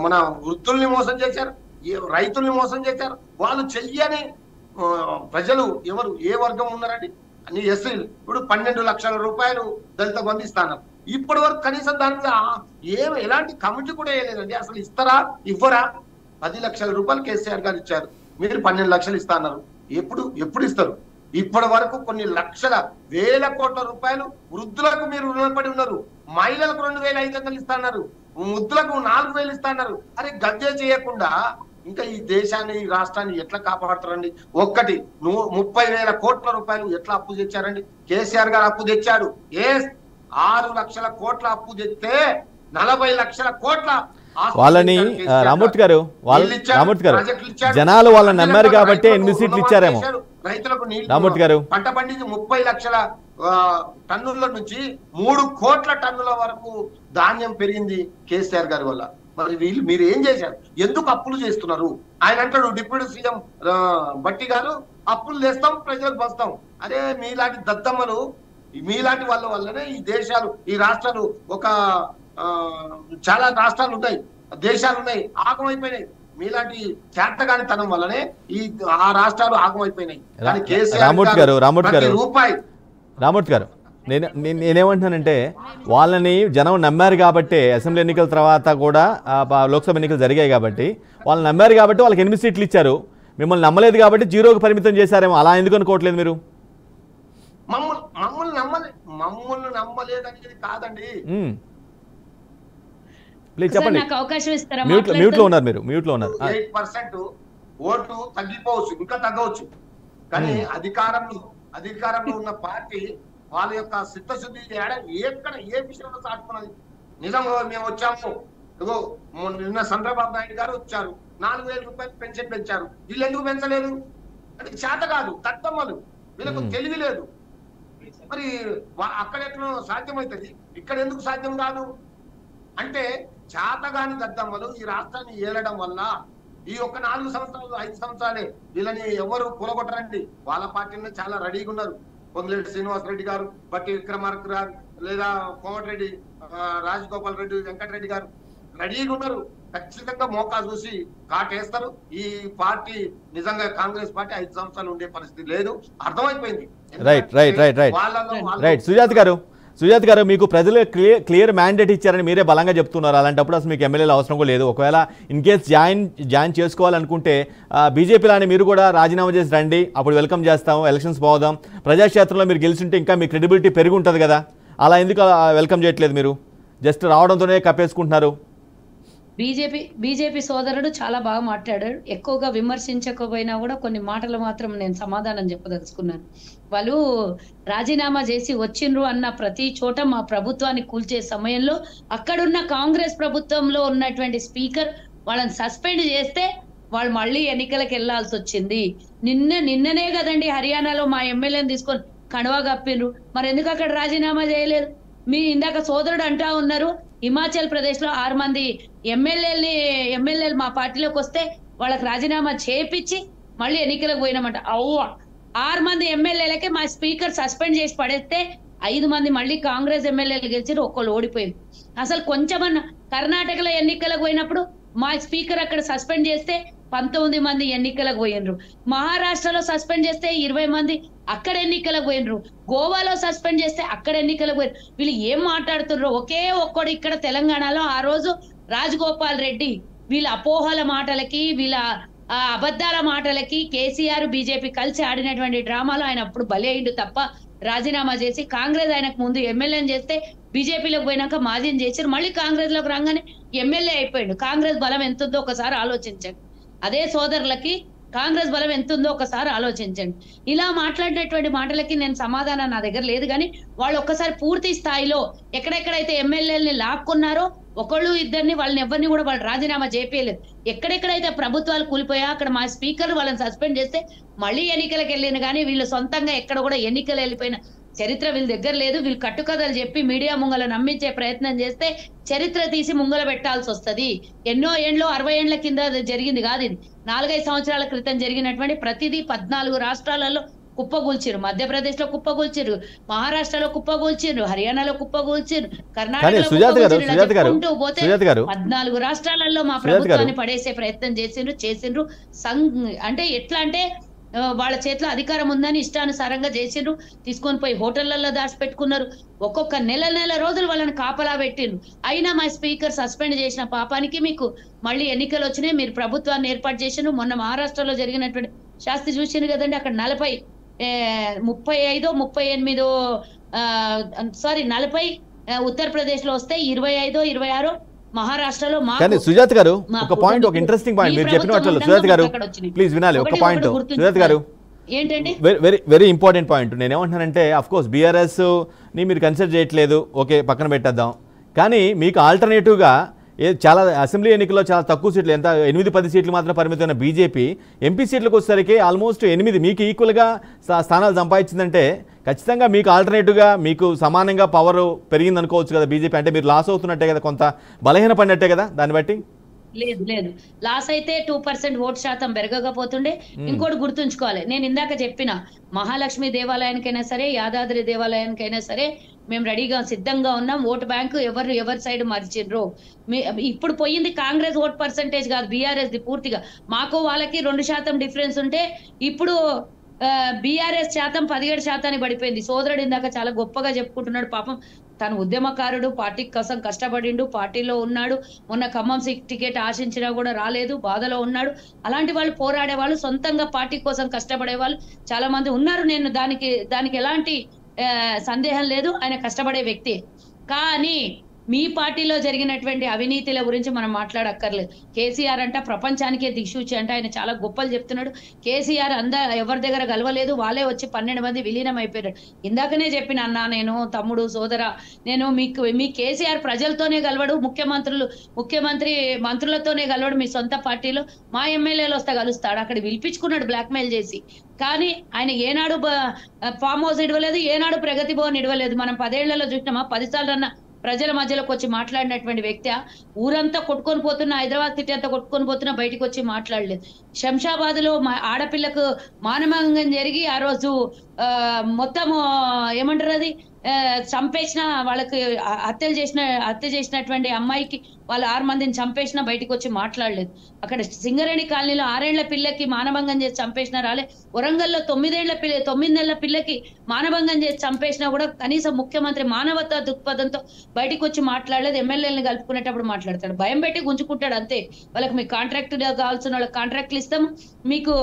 మన వృద్ధుల్ని మోసం చేశారు, రైతుల్ని మోసం చేశారు. వాళ్ళు చెయ్యని ప్రజలు ఎవరు ఏ వర్గం ఉన్నారండి? అన్ని ఎస్సీలు. ఇప్పుడు 12 లక్షల రూపాయలు దళిత బంధు ఇస్తాను. ఇప్పటి వరకు కనీసం దాని మీద ఎలాంటి కమిటీ కూడా వేయలేదండి. అసలు ఇస్తారా ఇవ్వరా? 10 లక్షల రూపాయలు కేసీఆర్ గారు ఇచ్చారు, మీరు 12 లక్షలు ఇస్తా అన్నారు. ఎప్పుడు ఇస్తారు? ఇప్పటి వరకు కొన్ని లక్షల వేల కోట్ల రూపాయలు వృద్ధులకు మీరు రుణపడి ఉన్నారు. మహిళలకు 2,500 ఇస్తా అన్నారు, వృద్ధులకు 4,000 ఇస్తా అన్నారు. అరే గద్దె చేయకుండా ఇంకా ఈ దేశాన్ని ఈ రాష్ట్రాన్ని ఎట్లా కాపాడుతారండి? 30,000 కోట్ల రూపాయలు ఎట్లా అప్పు తెచ్చారండి? కేసీఆర్ గారు అప్పు తెచ్చాడు. 6 లక్షల కోట్ల అప్పు తెస్తే 40 లక్షల కోట్ల వాళ్ళని రామూర్తి గారు జనాలు వాళ్ళని నమ్మారు కాబట్టి 8 సీట్లు ఇచ్చారేమో. రైతులకు రామూర్తి గారు పంట పండించి 30 లక్షల టన్నుల నుంచి 3 కోట్ల టన్నుల వరకు ధాన్యం పెరిగింది కేసీఆర్ గారి వల్ల. మరి వీళ్ళు మీరు ఏం చేశారు? ఎందుకు అప్పులు చేస్తున్నారు? ఆయన అంటాడు డిప్యూటీ సీఎం బట్టి గారు, అప్పులు చేస్తాం ప్రజలకు పంచుతాం. అరే మీలాంటి దద్దమ్మలు, మీలాంటి వాళ్ళ వల్లనే ఈ దేశాలు ఈ రాష్ట్రాలు చాలా రాష్ట్రాలు ఉన్నాయి, దేశాలు ఉన్నాయి, ఆగమైపోయినాయి. మీలాంటి చేతగానితనం వల్లనే ఆ రాష్ట్రాలు ఆగమైపోయినాయి. కానీ కేసీఆర్ రామూర్తి గారు నేనేమంటున్నానంటే వాళ్ళని జనం నమ్మారు కాబట్టి అసెంబ్లీ ఎన్నికల తర్వాత కూడా లోక్సభ ఎన్నికలు జరిగాయి కాబట్టి వాళ్ళు నమ్మారు కాబట్టి వాళ్ళకి 8 సీట్లు ఇచ్చారు. మిమ్మల్ని నమ్మలేదు కాబట్టి 0కి పరిమితం చేశారేమో. అలా ఎందుకు అనుకోవట్లేదు మీరు? మమ్మల్ని నమ్మలేదనేది కాదండి. ప్లీజ్ చెప్పండి. నాకు అవకాశం ఇస్తారా? మ్యూట్ లో ఉన్నారు మీరు, మ్యూట్ లో ఉన్నారు. 8% ఓట్లు తగ్గిపోవచ్చు, ఇంకా తగ్గవచ్చు. కానీ అధికారంలో ఉన్న పార్టీ వాళ్ళ యొక్క చిత్తశుద్ధి ఎక్కడ ఏ విషయంలో సాటుకున్నది? నిజంగా మేము వచ్చాము, నిన్న చంద్రబాబు నాయుడు గారు వచ్చారు, 4,000 రూపాయలు పెన్షన్ పెంచారు. వీళ్ళు ఎందుకు పెంచలేదు? అంటే చేత కాదు, తత్తమ్మలు, వీళ్ళకు తెలివి లేదు. మరి అక్కడ ఎట్లా సాధ్యమవుతుంది, ఇక్కడ ఎందుకు సాధ్యం కాదు? అంటే చేతగాని దద్దమ్మలు ఈ రాష్ట్రాన్ని ఏలడం వల్ల ఈ 4 సంవత్సరాలు 5 సంవత్సరాలే వీళ్ళని ఎవరు కూలగొట్టరండి. వాళ్ళ పార్టీలో చాలా రెడీగా ఉన్నారు. పొంగులేటి శ్రీనివాస్ రెడ్డి గారు, బట్టి విక్రమార్క గారు, లేదా కోమటిరెడ్డి రాజగోపాల్ రెడ్డి, వెంకటరెడ్డి గారు రెడీగా ఉన్నారు. ఖచ్చితంగా మోకా చూసి కాటేస్తారు. ఈ పార్టీ నిజంగా కాంగ్రెస్ పార్టీ 5 సంవత్సరాలు ఉండే పరిస్థితి లేదు, అర్థమైపోయింది. రైట్ సుజాత గారు మీకు ప్రజలు క్లియర్ మ్యాండేట్ ఇచ్చారని మీరే బలంగా చెప్తున్నారు. అలాంటప్పుడు అసలు మీకు ఎమ్మెల్యేలు అవసరం కూడా లేదు. ఒకవేళ ఇన్ కేస్ జాయిన్ చేసుకోవాలనుకుంటే బీజేపీలాని మీరు కూడా రాజీనామా చేసి రండి, అప్పుడు వెల్కమ్ చేస్తాం, ఎలక్షన్స్ పోదాం. ప్రజాక్షేత్రంలో మీరు గెలిచింటే ఇంకా మీ క్రెడిబిలిటీ పెరిగి ఉంటుంది కదా. అలా ఎందుకు వెల్కమ్ చేయట్లేదు? మీరు జస్ట్ రావడంతోనే కప్పేసుకుంటున్నారు. బీజేపీ సోదరుడు చాలా బాగా మాట్లాడాడు. ఎక్కువగా విమర్శించకపోయినా కూడా కొన్ని మాటలు మాత్రం నేను సమాధానం చెప్పదలుచుకున్నాను. వాళ్ళు రాజీనామా చేసి వచ్చిండ్రు అన్న ప్రతి చోట మా ప్రభుత్వాన్ని కూల్చే సమయంలో అక్కడున్న కాంగ్రెస్ ప్రభుత్వంలో ఉన్నటువంటి స్పీకర్ వాళ్ళని సస్పెండ్ చేస్తే వాళ్ళు మళ్ళీ ఎన్నికలకు వెళ్లాల్సి వచ్చింది. నిన్ననే కదండి హర్యానాలో మా ఎమ్మెల్యేని తీసుకొని కండువా కప్పిండ్రు. మరి ఎందుకు అక్కడ రాజీనామా చేయలేదు? మీ ఇందాక సోదరుడు అంటా ఉన్నారు హిమాచల్ ప్రదేశ్ లో 6 మంది ఎమ్మెల్యేలు మా పార్టీలోకి వస్తే వాళ్ళకి రాజీనామా చేపించి మళ్ళీ ఎన్నికలకు పోయినామంట. 6 మంది ఎమ్మెల్యేలకే మా స్పీకర్ సస్పెండ్ చేసి పడేస్తే 5 మంది మళ్ళీ కాంగ్రెస్ ఎమ్మెల్యేలు గెలిచారు, ఒక్కళ్ళు ఓడిపోయింది. అసలు కొంచెమన్నా కర్ణాటకలో ఎన్నికలకు పోయినప్పుడు మా స్పీకర్ అక్కడ సస్పెండ్ చేస్తే 19 మంది ఎన్నికలకు పోయినరు. మహారాష్ట్రలో సస్పెండ్ చేస్తే 20 మంది అక్కడ ఎన్నికలకు పోయినరు. గోవాలో సస్పెండ్ చేస్తే అక్కడ ఎన్నికలకు పోయినరు. వీళ్ళు ఏం మాట్లాడుతున్నారు? ఒకే ఒక్కడు ఇక్కడ తెలంగాణలో ఆ రోజు రాజగోపాల్ రెడ్డి వీళ్ళ అపోహల మాటలకి వీళ్ళ ఆ అబద్ధాల మాటలకి కేసీఆర్ బీజేపీ కలిసి ఆడినటువంటి డ్రామాలో ఆయన అప్పుడు బలి అయిండు తప్ప రాజీనామా చేసి కాంగ్రెస్ ఆయనకు ముందు ఎమ్మెల్యేని చేస్తే బీజేపీలోకి పోయినాక మాజీని చేశారు, మళ్ళీ కాంగ్రెస్ లోకి రాగానే ఎమ్మెల్యే అయిపోయాడు. కాంగ్రెస్ బలం ఎంత ఉందో ఒకసారి ఆలోచించండి. అదే సోదరులకి కాంగ్రెస్ బలం ఎంత ఉందో ఒకసారి ఆలోచించండి. ఇలా మాట్లాడినటువంటి మాటలకి నేను సమాధానం నా దగ్గర లేదు, కానీ వాళ్ళు ఒక్కసారి పూర్తి స్థాయిలో ఎక్కడెక్కడైతే ఎమ్మెల్యేలని లాక్కున్నారో ఒకళ్ళు ఇద్దరిని వాళ్ళని ఎవరిని కూడా వాళ్ళు రాజీనామా చేయలేదు. ఎక్కడెక్కడైతే ప్రభుత్వాలు కూలిపోయా అక్కడ మా స్పీకర్ వాళ్ళని సస్పెండ్ చేస్తే మళ్ళీ ఎన్నికలకు వెళ్ళిన కానీ వీళ్ళు సొంతంగా ఎక్కడ కూడా ఎన్నికలు వెళ్ళిపోయిన చరిత్ర వీళ్ళ దగ్గర లేదు. వీళ్ళు కట్టుకథలు చెప్పి మీడియా ముంగల నమ్మించే ప్రయత్నం చేస్తే చరిత్ర తీసి ముంగల పెట్టాల్సి వస్తుంది. ఎన్నో ఏండ్లో 60 ఏండ్ల కింద జరిగింది కాదు ఇది, 4-5 సంవత్సరాల క్రితం జరిగినటువంటి ప్రతిదీ 14 రాష్ట్రాలలో కుప్పగూల్చిరు. మధ్యప్రదేశ్ లో కుప్పగూల్చిరు, మహారాష్ట్రలో కుప్పగూల్చిరు, హర్యానాలో కుప్పగూల్చిరు, కర్ణాటకలో 14 రాష్ట్రాలలో మా ప్రభుత్వాన్ని పడేసే ప్రయత్నం చేసిండ్రు. అంటే ఎట్లా అంటే వాళ్ళ చేతిలో అధికారం ఉందని ఇష్టానుసారంగా చేసిండ్రు, తీసుకొని పోయి హోటళ్లలో దాచిపెట్టుకున్నారు. ఒక్కొక్క నెల రోజులు వాళ్ళని కాపలా పెట్టిండ్రు. అయినా మా స్పీకర్ సస్పెండ్ చేసిన పాపానికి మీకు మళ్ళీ ఎన్నికలు వచ్చినాయి, మీరు ప్రభుత్వాన్ని ఏర్పాటు చేసిండ్రు. మొన్న మహారాష్ట్రలో జరిగినటువంటి శాస్తి చూసిండ్రు కదండి, అక్కడ 40 ఉత్తరప్రదేశ్ లో వస్తే 25, 26 మహారాష్ట్రలో. కానీ సుజాత గారు ఒక పాయింట్, ఒక ఇంట్రెస్టింగ్ పాయింట్ మీరు చెప్పినట్లు, సుజాత గారు ప్లీజ్ వినాలి ఒక పాయింట్. సుజాత గారు ఏంటండి వెరీ ఇంపార్టెంట్ పాయింట్. నేను ఏమంటున్నానంటే అఫ్ కోర్స్ బీఆర్ఎస్ ని మీరు కన్సిడర్ చేయట్లేదు, ఓకే పక్కన పెట్టేద్దాం. కానీ మీకు ఆల్టర్నేటివ్గా చాలా అసెంబ్లీ ఎన్నికల్లో చాలా తక్కువ సీట్లు, ఎంత 8-10 సీట్లు మాత్రం పరిమితమైన బీజేపీ ఎంపీ సీట్లకు వచ్చేసరికి ఆల్మోస్ట్ 8 మీకు ఈక్వల్గా స్థానాలు సంపాదించిందంటే ఖచ్చితంగా మీకు ఆల్టర్నేటివ్గా మీకు సమానంగా పవర్ పెరిగింది అనుకోవచ్చు కదా బీజేపీ. అంటే మీరు లాస్ అవుతున్నట్టే కదా, కొంత బలహీన పడినట్టే కదా దాన్ని బట్టి. లేదు లాస్ అయితే 2% ఓటు శాతం పెరగకపోతుండే. ఇంకోటి గుర్తుంచుకోవాలి, నేను ఇందాక చెప్పిన మహాలక్ష్మి దేవాలయానికైనా సరే, యాదాద్రి దేవాలయానికైనా సరే మేము రెడీగా సిద్ధంగా ఉన్నాం. ఓటు బ్యాంకు ఎవరి సైడ్ మర్చిండ్రు. ఇప్పుడు పోయింది కాంగ్రెస్ ఓట్ పర్సంటేజ్ కాదు, బీఆర్ఎస్ ది పూర్తిగా. మాకు వాళ్ళకి 2% డిఫరెన్స్ ఉంటే ఇప్పుడు బీఆర్ఎస్ శాతం 17% పడిపోయింది. సోదరుడు ఇందాక చాలా గొప్పగా చెప్పుకుంటున్నాడు, పాపం తను ఉద్యమకారుడు, పార్టీ కోసం కష్టపడిండు, పార్టీలో ఉన్నాడు. మొన్న ఖమ్మం టికెట్ ఆశించినా కూడా రాలేదు, బాధలో ఉన్నాడు. అలాంటి వాళ్ళు పోరాడే వాళ్ళు, సొంతంగా పార్టీ కోసం కష్టపడే వాళ్ళు చాలా మంది ఉన్నారు. నేను దానికి ఎలాంటి సందేహం లేదు, ఆయన కష్టపడే వ్యక్తి. కానీ మీ పార్టీలో జరిగినటువంటి అవినీతిల గురించి మనం మాట్లాడక్కర్లేదు. కేసీఆర్ అంట ప్రపంచానికే దిక్సూచి అంట, ఆయన చాలా గొప్పలు చెప్తున్నాడు. కేసీఆర్ ఎవరి దగ్గర గెలవలేదు, వాళ్ళే వచ్చి 12 మంది విలీనం అయిపోయారు. ఇందాకనే చెప్పిన అన్నా, నేను తమ్ముడు సోదర, నేను మీ కేసీఆర్ ప్రజలతోనే గెలవడు, ముఖ్యమంత్రి మంత్రులతోనే గెలవడు. మీ సొంత పార్టీలో మా ఎమ్మెల్యేలు వస్తే కలుస్తాడు, అక్కడ పిలిపించుకున్నాడు బ్లాక్మెయిల్ చేసి. కానీ ఆయన ఏనాడు ఫామ్ హౌస్ ఇడవలేదు, ఏనాడు ప్రగతి భవన్ ఇడవలేదు. మనం 10 ఏళ్లలో చూసినామా? 10 సార్లు అన్న ప్రజల మధ్యలోకి వచ్చి మాట్లాడినటువంటి వ్యక్తి. ఊరంతా కొట్టుకొని పోతున్నా, హైదరాబాద్ సిటీ అంతా కొట్టుకొని పోతున్నా, బయటకు వచ్చి మాట్లాడలేదు. శంషాబాద్ లో ఆడపిల్లకు మానభంగం జరిగి ఆ రోజు మొత్తం ఏమంటారు అది చంపేసిన, వాళ్ళకి హత్య చేసినటువంటి అమ్మాయికి వాళ్ళు 6 మందిని చంపేసినా బయటకు వచ్చి మాట్లాడలేదు. అక్కడ సింగరేణి కాలనీలో 6 ఏళ్ల పిల్లకి మానభంగం చేసి చంపేసినా రాలే. వరంగల్లో 9 నెలల పిల్లకి మానభంగం చేసి చంపేసినా కూడా కనీసం ముఖ్యమంత్రి మానవతా దృక్పథంతో బయటకు వచ్చి మాట్లాడలేదు. ఎమ్మెల్యేలను కలుపుకునేటప్పుడు మాట్లాడతాడు, భయం పెట్టి గుంజుకుంటాడు అంతే. వాళ్ళకి మీకు కాంట్రాక్ట్ కావాల్సిన వాళ్ళకి కాంట్రాక్ట్లు ఇస్తాం, మీకు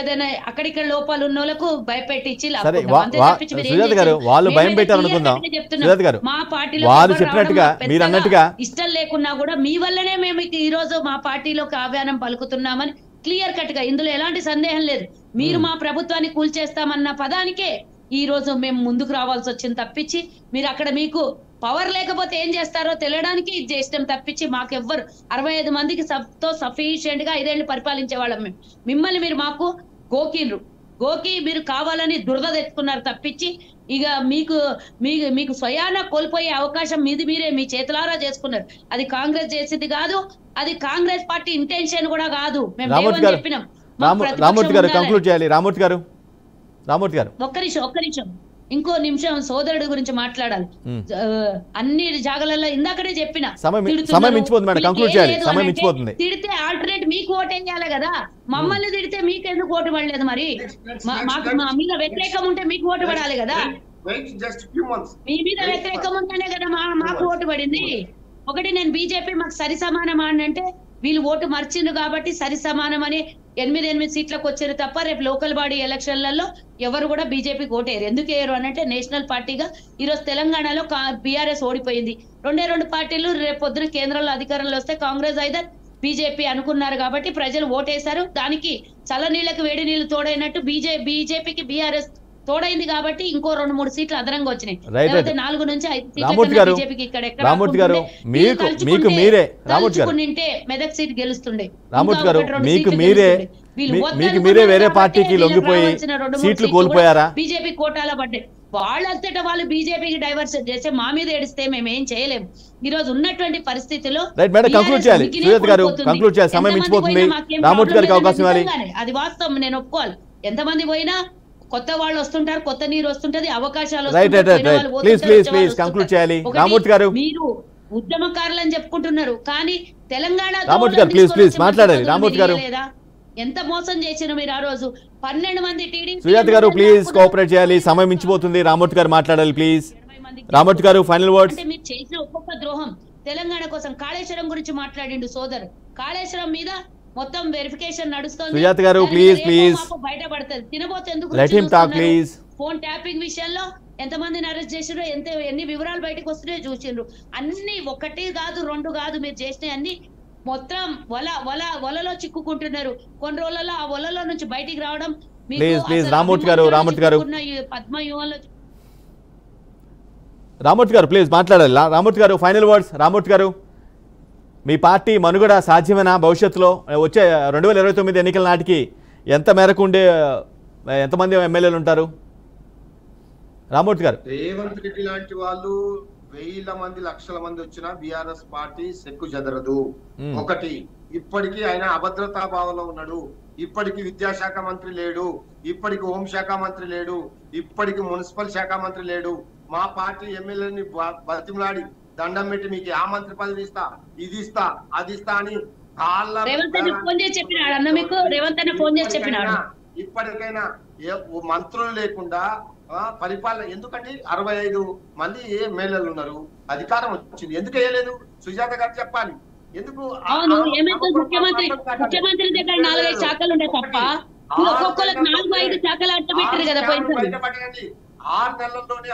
ఏదైనా అక్కడిక్కడ లోపాలు ఉన్న వాళ్ళకు భయపెట్టి ఇచ్చి మా పార్టీలో ఇష్టం లేకున్నా కూడా మీ వల్లనే మేము ఈ రోజు మా పార్టీలోకి ఆహ్వానం పలుకుతున్నామని క్లియర్ కట్ గా, ఇందులో ఎలాంటి సందేహం లేదు. మీరు మా ప్రభుత్వాన్ని కూల్చేస్తామన్న పదానికే ఈ రోజు మేము ముందుకు రావాల్సి వచ్చింది తప్పించి, మీరు అక్కడ మీకు పవర్ లేకపోతే ఏం చేస్తారో తెలియడానికి ఇది చేస్తాం తప్పించి, మాకెవ్వరు 65 మందికి సఫిషియెంట్ గా 5 ఏళ్లు పరిపాలించే వాళ్ళం మేము. మిమ్మల్ని మీరు మాకు గోకి మీరు కావాలని దురద తెచ్చుకున్నారు తప్పించి, ఇక మీకు స్వయాన కోల్పోయే అవకాశం మీరే మీ చేతులారా చేసుకున్నారు. అది కాంగ్రెస్ చేసింది కాదు, అది కాంగ్రెస్ పార్టీ ఇంటెన్షన్ కూడా కాదు. మేము చెప్పినాం. రామూర్తి గారు కంక్లూడ్ చేయాలి. రామూర్తి గారు ఒక్క నిమిషం ఇంకో నిమిషం సోదరుడు గురించి మాట్లాడాలి. అన్ని జాగాలలో ఇందాకనే చెప్పిన, తిడితే ఆల్టర్నేట్ మీకు ఓటేయాలి కదా. మమ్మల్ని తిడితే మీకెందుకు ఓటు పడలేదు? మరి మా మీద వ్యతిరేకం ఉంటే మీకు ఓటు పడాలి కదా. మీ మీద వ్యతిరేకం ఉంటేనే కదా మాకు ఓటు పడింది. ఒకటి, నేను బీజేపీ మాకు సరి సమానం అంటే వీళ్ళు ఓటు మర్చిండ్రు కాబట్టి సరి సమానం అని ఎనిమిది సీట్లకు వచ్చారు తప్ప రేపు లోకల్ బాడీ ఎలక్షన్లలో ఎవరు కూడా బీజేపీకి ఓటేయరు. ఎందుకు వేయరు అనంటే నేషనల్ పార్టీగా ఈరోజు తెలంగాణలో బీఆర్ఎస్ ఓడిపోయింది. రెండు పార్టీలు రేపు పొద్దున కేంద్రంలో అధికారంలో వస్తే కాంగ్రెస్ ఐదర్ బీజేపీ అనుకున్నారు కాబట్టి ప్రజలు ఓటేశారు. దానికి చల్లనీళ్ళకి వేడి నీళ్లు తోడైనట్టు బీజేపీకి బీఆర్ఎస్ తోడైంది కాబట్టి ఇంకో 2-3 సీట్లు అదనంగా వచ్చినాయి. 4 నుంచి 5 బీజేపీకి ఇక్కడ తలుచుకుంటే మెదక్ సీట్ గెలుస్తుండే. రామూర్తి గారు మీకు మీరే వేరే పార్టీకి లొంగిపోయి సీట్లు కోల్పోయారా? బీజేపీ కోటాల పడ్డాయి. వాళ్ళంతటా వాళ్ళు బీజేపీకి డైవర్షన్ చేస్తే మా మీద ఏడిస్తే మేము ఏం చేయలేము. ఈ రోజు ఉన్నటువంటి పరిస్థితుల్లో అది వాస్తవం, నేను ఒప్పుకోవాలి. ఎంతమంది పోయినా కొత్త వాళ్ళు వస్తుంటారు, కొత్త నీరు వస్తుంటది, అవకాశాలు మీరు ఉద్యమకారులని చెప్పుకుంటున్నారు కానీ తెలంగాణ లేదా ఎంత మోసం చేసినా మీరు ఆ రోజు 12 మంది టీడీపీ. సుజాత గారు ప్లీజ్ కోఆపరేట్ చేయాలి, సమయం మించిపోతుంది. రామూర్తి గారు మాట్లాడాలి ప్లీజ్. రామూర్తి గారు ఫైనల్ వర్డ్స్. అంటే మీరు చేసిన ఒక్కొక్క ద్రోహం తెలంగాణ కోసం. కాళేశ్వరం గురించి మాట్లాడిండు సోదరు, కాళేశ్వరం మీద మొత్తం వెరిఫికేషన్ నడుస్తుంది. సుజాత గారు ప్లీజ్ బయటపడుతుంది. తినబోతే ఎందుకు ఫోన్ ట్యాపింగ్ విషయంలో ఎంతమందిని అరెస్ట్ చేసిరో ఎన్ని వివరాలు బయటకు వస్తున్నాయో చూసిండ్రు. అన్ని 1 కాదు 2 కాదు మీరు చేసినవి అన్ని మొత్తం వలలో చిక్కుకుంటున్నారు. కొన్ని రోజులలో ఆ వలలో నుంచి బయటికి రావడం రామూర్తి గారు ప్లీజ్ మాట్లాడాలి. రామూర్తి గారు ఫైనల్ వర్డ్స్. రామూర్తి గారు మీ పార్టీ మనుగడ సాధ్యమేనా భవిష్యత్తులో? వచ్చే 2029 ఎన్నికల నాటికి ఎంత మేరకు ఎంతమంది ఎమ్మెల్యేలు ఉంటారు? రామూర్తి గారు. రేవంత్ రెడ్డి లాంటి వాళ్ళు 1000 మంది 1,00,000 మంది వచ్చినా బీఆర్ఎస్ పార్టీ సెక్కు చెదరదు. ఒకటి, ఇప్పటికీ ఆయన అభద్రతా భావంలో ఉన్నాడు. ఇప్పటికి విద్యాశాఖ మంత్రి లేడు, ఇప్పటికి హోంశాఖ మంత్రి లేడు, ఇప్పటికి మున్సిపల్ శాఖ మంత్రి లేడు. మా పార్టీ ఎమ్మెల్యేని బతిమలాడి దండం పెట్టి మీకు ఆ మంత్రి పదవి ఇస్తా, ఇది ఇస్తా, అది ఇస్తా అని ఇప్పటికైనా మంత్రులు లేకుండా పరిపాలన. ఎందుకంటే 65 మంది ఎమ్మెల్యేలు ఉన్నారు, అధికారం వచ్చింది, ఎందుకు వేయలేదు? సుజాత గారు చెప్పాలి. ఎందుకు ముఖ్యమంత్రి దగ్గర 4-5 శాఖలు ఉండే తప్ప ఒక్కొక్కరికి 4-5 శాఖలు అట్ట పెట్టారు కదా. 6 నెలల్లోనే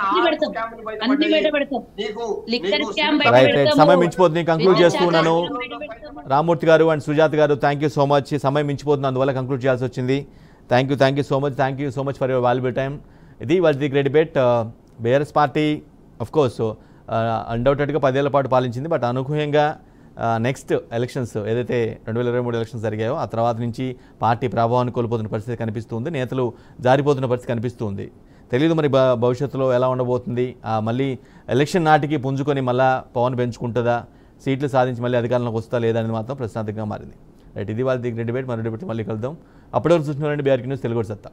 సమయం మించిపోతుంది. కంక్లూడ్ చేస్తున్నాను. రామూర్తి గారు అండ్ సుజాత గారు థ్యాంక్ యూ సో మచ్. సమయం మించిపోతుంది, అందువల్ల కంక్లూడ్ చేయాల్సి వచ్చింది. Thank you so much. Thank you so much for your valuable time. ఇది was the great debate. BRS party of course అన్డౌటెడ్గా 10 ఏళ్ల పాటు పాలించింది. బట్ అనూహ్యంగా నెక్స్ట్ ఎలక్షన్స్ ఏదైతే 2023 ఎలక్షన్స్ జరిగాయో ఆ తర్వాత నుంచి పార్టీ ప్రభావాన్ని కోల్పోతున్న పరిస్థితి కనిపిస్తుంది. నేతలు జారిపోతున్న పరిస్థితి కనిపిస్తుంది. తెలియదు మరి భవిష్యత్తులో ఎలా ఉండబోతుంది. మళ్ళీ ఎలక్షన్ నాటికి పుంజుకొని మళ్ళీ పవన్ పెంచుకుంటుందా, సీట్లు సాధించి మళ్ళీ అధికారంలోకి వస్తా లేదా అనేది మాత్రం ప్రశ్నార్థకంగా మారింది. రైట్, ఇది వాళ్ళ గ్రేట్ డిబేట్. మరో డిబేట్ మళ్ళీ కలుద్దాం. అప్పటివరకు చూస్తున్నారండి బీఆర్కే న్యూస్ తెలుగు సత్తా.